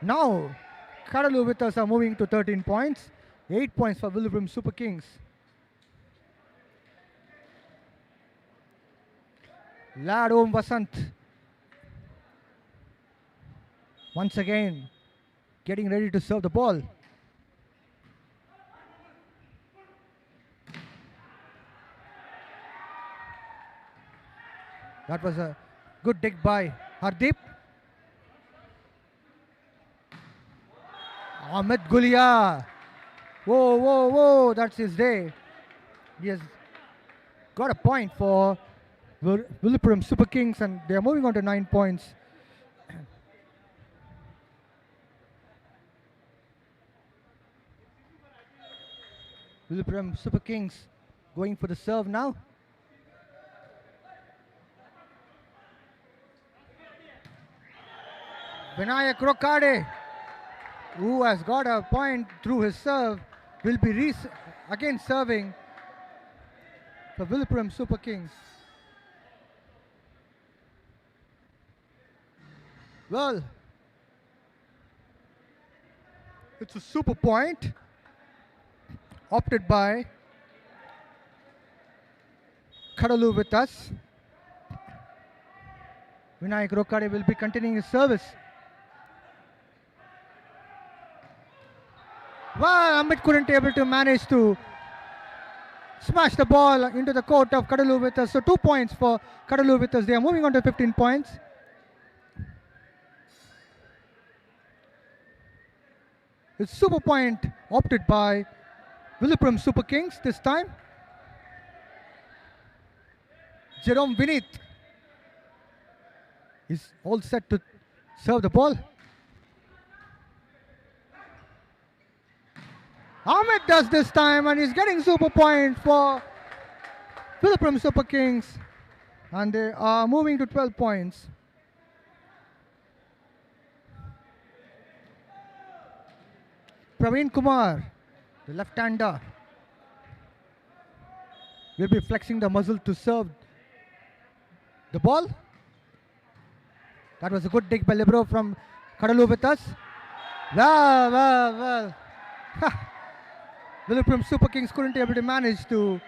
Now, Cuddalore with us are moving to 13 points. 8 points for Villupuram Super Kings. Lad Om Vasant. Once again, getting ready to serve the ball. That was a good dig by Hardeep. Ahmed Gulia. Whoa, whoa, whoa, that's his day. He has got a point for Villupuram Super Kings, and they are moving on to 9 points. Villupuram Super Kings going for the serve now. Vinayak Rokade, who has got a point through his serve, will be again serving for Villupuram Super Kings. Well, it's a super point opted by Cuddalore with us. Vinayak Rokade will be continuing his service. Well, Amit couldn't able to manage to smash the ball into the court of Cuddalore with us. So 2 points for Cuddalore with us. They are moving on to 15 points. It's super point opted by Villupuram Super Kings this time. Jerome Vinith is all set to serve the ball. Ahmed does this time, and he's getting super point for Villupuram Super Kings, and they are moving to 12 points. Praveen Kumar, the left-hander, will be flexing the muzzle to serve the ball. That was a good dig by Libero from Cuddalore with us. Well. Villupuram Super Kings couldn't able to manage to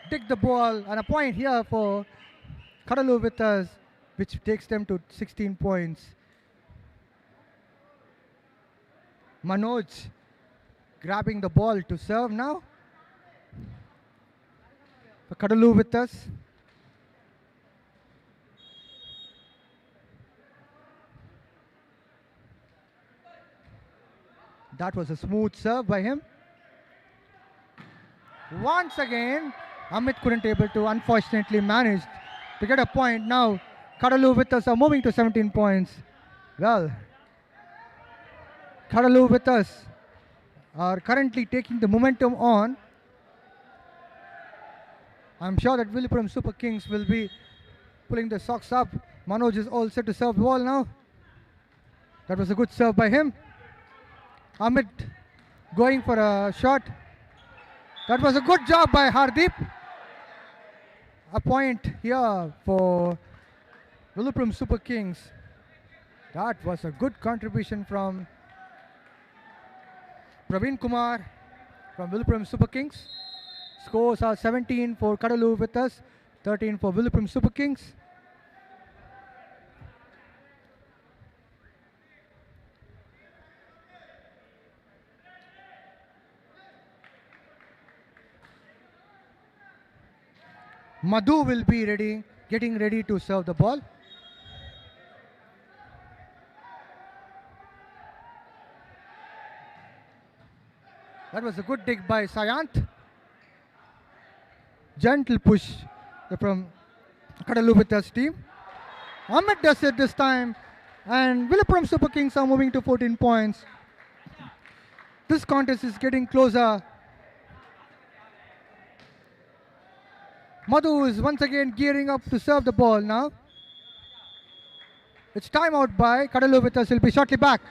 dig the ball, and a point here for Cuddalore with us, which takes them to 16 points. Manoj grabbing the ball to serve now for Cuddalore with us. That was a smooth serve by him. Once again, Amit couldn't able to, unfortunately, manage to get a point. Now, Cuddalore with us are moving to 17 points. Well, Cuddalore with us are currently taking the momentum on. I'm sure that Villupuram Super Kings will be pulling the socks up. Manoj is all set to serve the ball now. That was a good serve by him. Amit going for a shot. That was a good job by Hardeep. A point here for Villupuram Super Kings. That was a good contribution from Praveen Kumar from Villupuram Super Kings. Scores are 17 for Cuddalore with us, 13 for Villupuram Super Kings. Madhu will be getting ready to serve the ball. That was a good dig by Sayant. Gentle push from Cuddalore with us team. Ahmed does it this time, and Villupuram Super Kings are moving to 14 points. This contest is getting closer. Madhu is once again gearing up to serve the ball now. It's time out by Cuddalore with us. He'll be shortly back.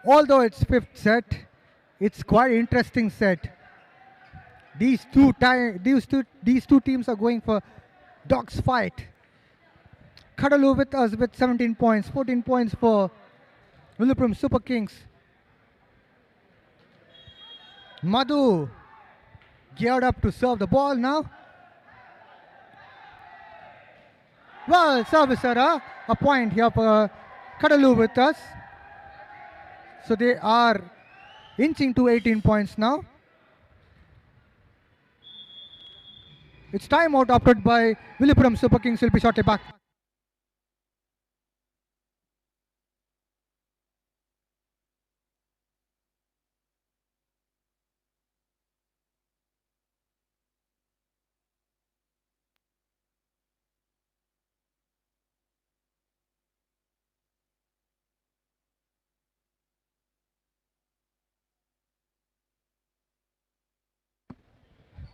Although it's fifth set, it's quite interesting set. These two teams are going for dogs fight. Cuddalore with us with 17 points, 14 points for Villupuram Super Kings. Madhu geared up to serve the ball now. Well, service error, a point here for Cuddalore with us. So they are inching to 18 points now. It's timeout opted by Villupuram Super Kings. Will be shortly back.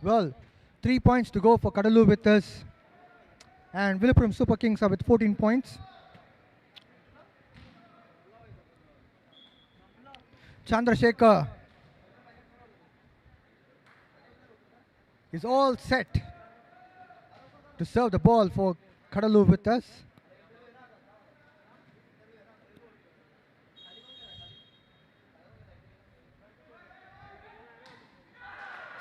Well, 3 points to go for Cuddalore with us, and Villupuram Super Kings are with 14 points. Chandrasekhar is all set to serve the ball for Cuddalore with us.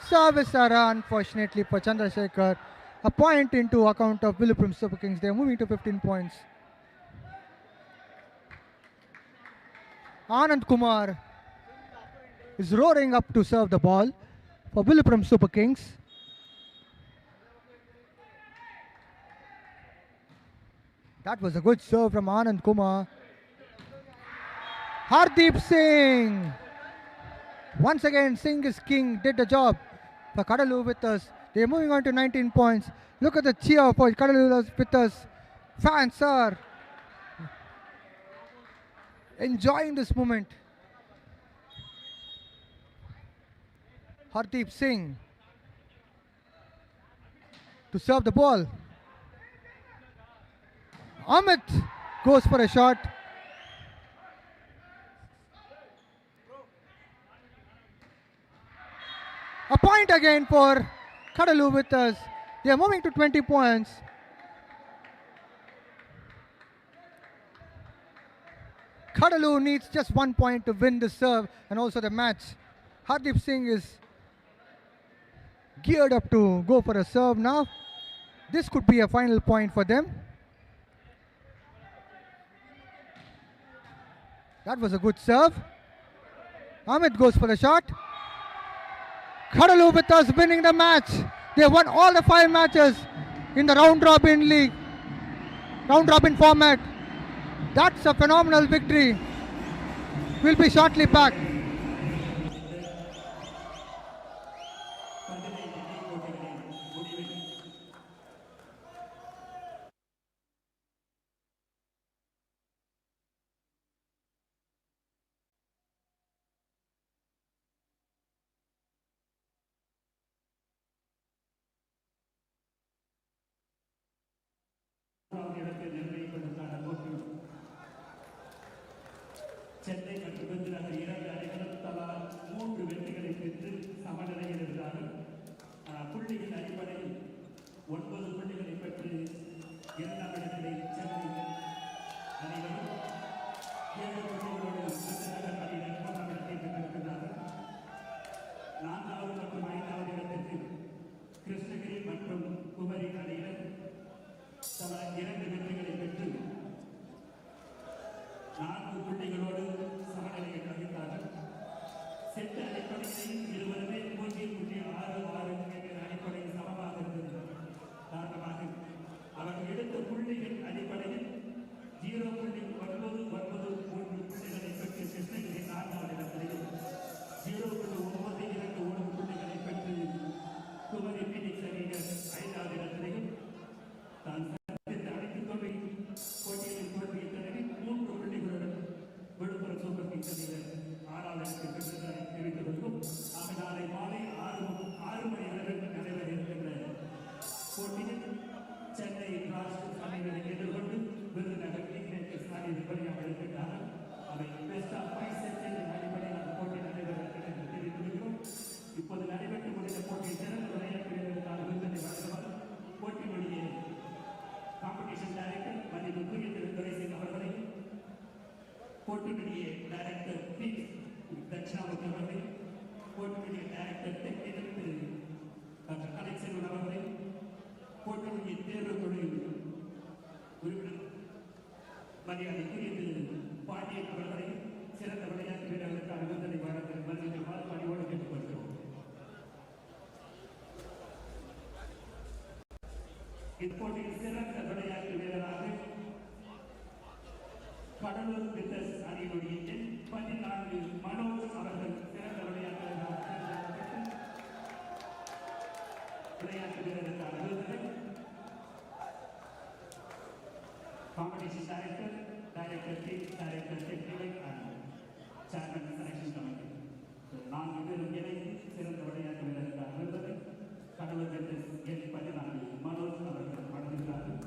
Service error, unfortunately, for Chandrasekhar. A point into account of Villupuram Super Kings. They are moving to 15 points. Anand Kumar is roaring up to serve the ball for Villupuram Super Kings. That was a good serve from Anand Kumar. Hardeep Singh. Once again, Singh is king, did the job for Cuddalore with us. They're moving on to 19 points. Look at the cheer for Cuddalore with us. Fans are enjoying this moment. Hardeep Singh to serve the ball. Amit goes for a shot. A point again for Cuddalore with us. They are moving to 20 points. Cuddalore needs just 1 point to win the serve and also the match. Hardeep Singh is geared up to go for a serve now. This could be a final point for them. That was a good serve. Amit goes for the shot. Cuddalore with us winning the match. They won all the 5 matches in the round robin league, round robin format. That's a phenomenal victory. We'll be shortly back. Chennai மற்றும் விருதுநகர் 2 அணிகளும் தலா 3 வெற்றிகளை பெற்று சமநிலையில் இருந்தார்கள். புள்ளியின் அடிப்படையில் 9 புள்ளிகளை பெற்று 2ஆம் இடத்திலே சென்னை அணிகளும் 7 புள்ளிகளோடு விருதுநகர் அணியினர் 3ஆம் இடத்தை பெற்றிருக்கிறார்கள். 4வது மற்றும் 5வது இடத்திற்கு கிருஷ்ணகிரி மற்றும் குமரி அணியினர் தலா 2 வெற்றிகளை பெற்று 4 புள்ளிகளோடு சமநிலையில் வகித்தார்கள். செட் அடிப்படையில் இருவருமே 0.66 என்ற அடிப்படையில் சமமாக இருந்தது காரணமாக அவர்கள் எடுத்த புள்ளிகள் அடிப்படையில் 0.993 புள்ளிகளை பெற்று கிருஷ்ணகிரி 4 இப்போட்டியில் சிறந்த விளையாட்டு வீரராக கடலூர் வித்தஸ் அணியினுடைய எண் 14 மனோஜ் அவர்கள் சிறந்த விளையாட்டு வீரருக்கான விருதுகள் competition director team director technical and chairman selection committee 4 பேரும் இணைந்து சிறந்த விளையாட்டு வீரருக்கான விருதுகள் கடலூர் வித்தஸ் எண் 14 மனோஜ் அவர்கள் வழங்குகிறார்கள்.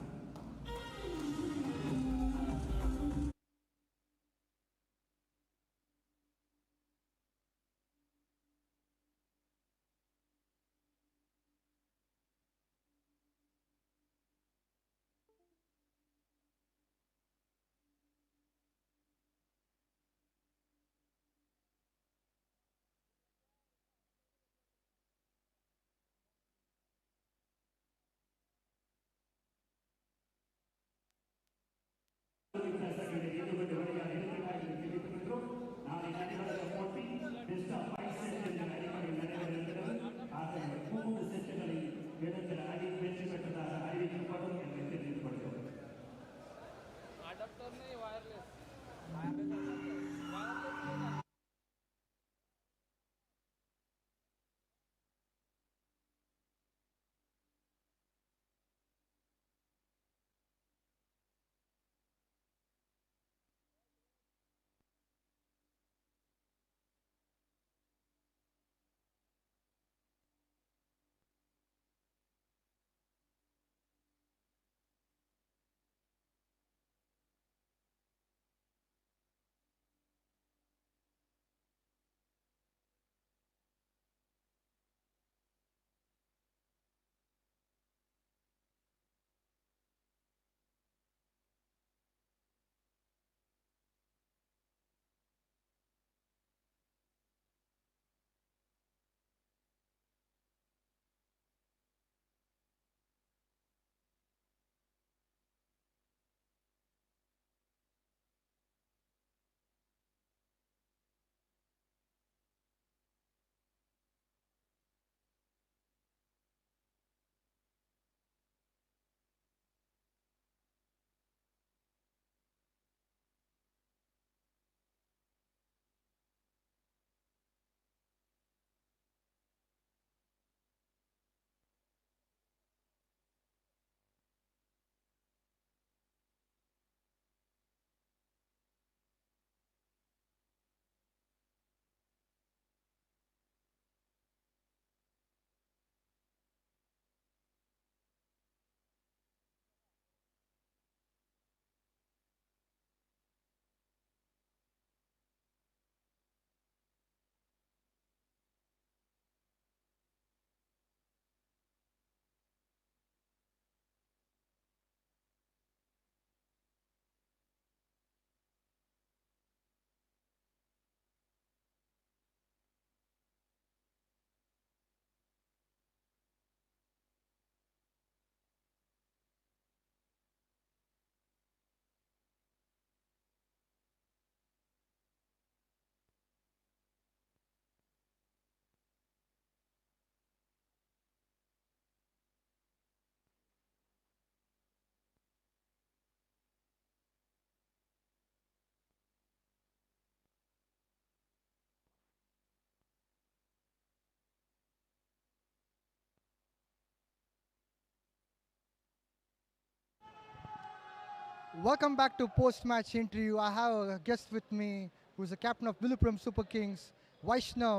Welcome back to post-match interview. I have a guest with me who's the captain of VILLUPURAM Super Kings, Vaishnav.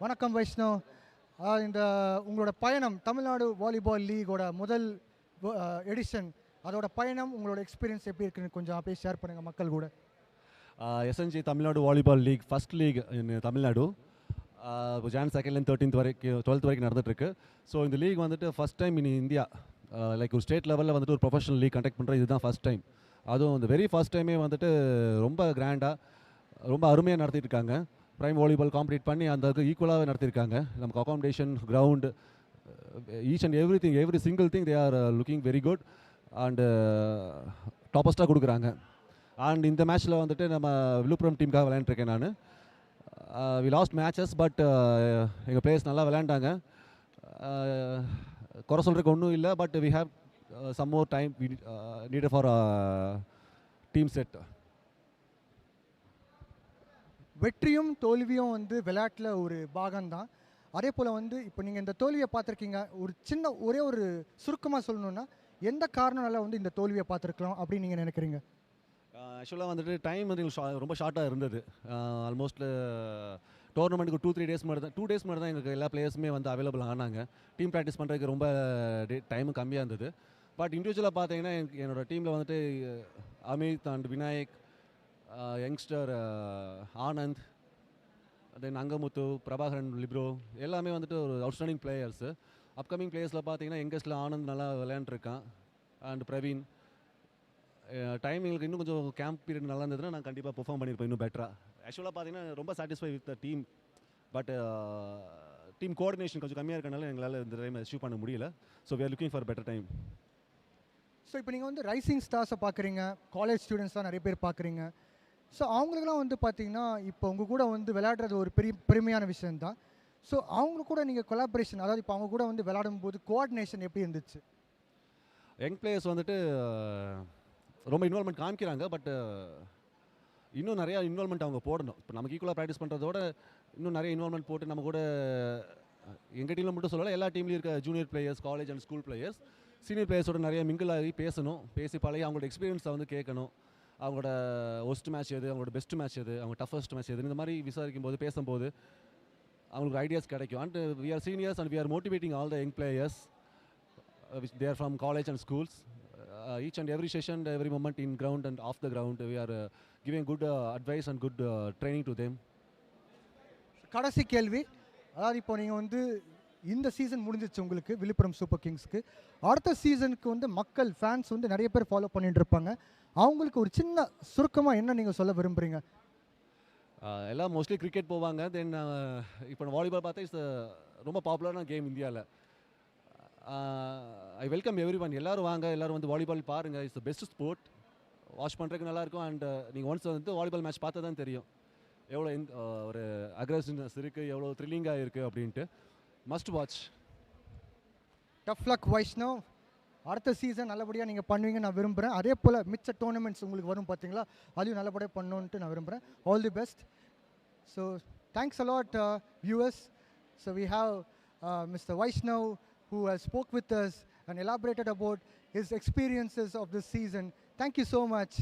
வணக்கம் வைஷ்ணவ். இந்த உங்களோட பயணம் தமிழ்நாடு வாலிபால் லீகோட முதல் எடிஷன், அதோட பயணம் உங்களோட எக்ஸ்பீரியன்ஸ் எப்படி இருக்குன்னு கொஞ்சம் அப்படியே ஷேர் பண்ணுங்கள் மக்கள் கூட. SNJ Tamil Volleyball League, first league in Tamil Nadu. Jan 2nd and 13th வரைக்கும் 12th வரைக்கும் நடந்துட்டுருக்கு. ஸோ இந்த லீக் வந்துட்டு first time in India, like ஒரு ஸ்டேட் லெவலில் வந்துட்டு ஒரு ப்ரொஃபஷனல் லீக் கண்டக்ட் பண்ணுற இதுதான் ஃபஸ்ட் டைம். அதுவும் இந்த வெரி ஃபஸ்ட் டைமே வந்துட்டு ரொம்ப கிராண்டாக ரொம்ப அருமையாக நடத்திட்டு இருக்காங்க. ப்ரைம் வாலிபால் காம்படிட் பண்ணி அந்த ஈக்குவலாகவே நடத்தியிருக்காங்க. நமக்கு accommodation, ground, each and every single thing they are looking very good and டாப்பஸ்ட்டாக கொடுக்குறாங்க. அண்ட் இந்த மேட்ச்சில் வந்துட்டு நம்ம விழுப்புரம் டீமுக்காக விளையாண்டுருக்கேன் நான். வி லாஸ்ட் மேட்சஸ், பட் எங்கள் பிளேயர்ஸ் நல்லா விளையாண்டாங்க. குறை சொல்கிறதுக்கு ஒன்றும் இல்லை, but we have some more time we needed for team set. வெற்றியும் தோல்வியும் வந்து விளையாட்டில் ஒரு பாகம்தான். அதே போல் வந்து இப்போ நீங்கள் இந்த தோல்வியை பார்த்துருக்கீங்க, ஒரு சின்ன ஒரே ஒரு சுருக்கமாக சொல்லணுன்னா எந்த காரணனால வந்து இந்த தோல்வியை பார்த்துருக்கலாம் அப்படின்னு நீங்கள் நினைக்கிறீங்க? ஆக்சுவலாக வந்துட்டு டைம் வந்து ரொம்ப ஷார்ட்டாக இருந்தது. ஆல்மோஸ்ட் டோர்னமெண்ட்டுக்கு 2-3 டேஸ் மாதிரி தான் 2 டேஸ் மாதிரி தான் எங்களுக்கு எல்லா பிளேயர்ஸுமே வந்து அவைலபிள் ஆனாங்க. டீம் ப்ராக்டிஸ் பண்ணுறதுக்கு ரொம்ப டைமும் கம்மியாக இருந்தது. பட் இண்டிவிஜுவலாக பார்த்தீங்கன்னா என்னோடய டீமில் வந்துட்டு அமித் அண்ட் விநாயக், யங்ஸ்டர் ஆனந்த், தென் அங்கமுத்து, பிரபாகரன், லிப்ரோ எல்லாமே வந்துட்டு ஒரு அவுட்ஸ்டாண்டிங் பிளேயர்ஸு. அப்கமிங் பிளேயர்ஸில் பார்த்தீங்கன்னா யங்கஸ்டில் ஆனந்த் நல்லா விளையாண்டுருக்கான் அண்ட் பிரவீன். டைம் எங்களுக்கு இன்னும் கொஞ்சம் கேம்ப் பீரியட் நல்லா இருந்ததுன்னா நான் கண்டிப்பாக பெர்ஃபார்ம் பண்ணியிருப்பேன் இன்னும் பெட்டராக. ஆக்சுவலாக பார்த்தீங்கன்னா ரொம்ப satisfy with the team. But team coordination கொஞ்சம் கம்மியாக இருக்கனால எங்களால் இந்த டைம் அச்சீவ் பண்ண முடியல. So we are looking for better time. So இப்போ நீங்கள் வந்து ரைசிங் ஸ்டார்ஸை பார்க்குறீங்க, காலேஜ் ஸ்டூடெண்ட்ஸ்லாம் நிறைய பேர் பார்க்குறீங்க. ஸோ அவங்களுக்குலாம் வந்து பார்த்தீங்கன்னா இப்போ உங்கள் கூட வந்து விளையாடுறது ஒரு பெருமையான விஷயந்தான். ஸோ அவங்க கூட நீங்கள் கொலாபரேஷன், அதாவது இப்போ அவங்க கூட வந்து விளையாடும் போது கோஆர்டினேஷன் எப்படி இருந்துச்சு? யங் பிளேயர்ஸ் வந்துட்டு ரொம்ப இன்வால்மெண்ட் காமிக்கிறாங்க. பட் இன்னும் நிறையா இன்வால்மெண்ட் அவங்க போடணும். இப்போ நமக்கு ஈக்குவலாக ப்ராக்டிஸ் பண்ணுறதோட இன்னும் நிறைய இன்வால்மெண்ட் போட்டு நம்ம கூட எங்கள் டீமில் மட்டும் சொல்லலை, எல்லா டீம்லேயும் இருக்க junior players, college and school players, senior பிளேயர்ஸோட நிறைய மிங்கிள் ஆகி பேசணும், பேசி பழகி அவங்களோட எக்ஸ்பீரியன்ஸை வந்து கேட்கணும். அவங்களோட ஒஸ்ட் மேட்ச் எது, அவங்களோட பெஸ்ட் மேட்ச் எது, அவங்க டஃபஸ்ட் மேட்ச் எது, இந்த மாதிரி விசாரிக்கும் போது பேசும்போது அவங்களுக்கு ஐடியாஸ் கிடைக்கும். And we are seniors and we are motivating all the young players which they are from college and schools. Each and every session, every moment in ground and off the ground, we are giving good advice and good training to them. கடைசி கேள்வி, அதாவது இப்போ நீங்கள் வந்து இந்த season முடிஞ்சிச்சு உங்களுக்கு Villupuram super கிங்ஸ்க்கு. அடுத்த சீசனுக்கு வந்து மக்கள் ஃபேன்ஸ் வந்து நிறைய பேர் ஃபாலோ பண்ணிட்டு இருப்பாங்க. அவங்களுக்கு ஒரு சின்ன சுருக்கமாக என்ன நீங்கள் சொல்ல விரும்புகிறீங்க? எல்லாம் மோஸ்ட்லி கிரிக்கெட் போவாங்க. தென் இப்போ வாலிபால் பார்த்தா இட்ஸ் ரொம்ப பாப்புலரான கேம் இந்தியாவில். I welcome every one. எல்லோரும் வாங்க, எல்லோரும் வந்து வாலிபால் பாருங்கள். It's the best sport. Watch பண்ணுறதுக்கு நல்லாயிருக்கும். அண்ட் நீங்கள் ஒன்ஸ் வந்து வாலிபால் மேட்ச் பார்த்தா தான் தெரியும் எவ்வளோ ஒரு அக்ரெசிவ்னஸ் இருக்குது, எவ்வளோ த்ரில்லிங்காக இருக்குது அப்படின்ட்டு. Must watch. Tough luck Vaishnav. அடுத்த சீசன் நல்லபடியாக நீங்கள் பண்ணுவீங்க நான் விரும்புகிறேன். அதே போல் மிச்ச டோர்னமெண்ட்ஸ் உங்களுக்கு வரும் பார்த்தீங்களா, அதையும் நல்லபடியாக பண்ணணுன்ட்டு நான் விரும்புகிறேன். All the best. So thanks a lot viewers. So we have Mr. Vaishnav who has spoke with us and elaborated about his experiences of this season. Thank you so much.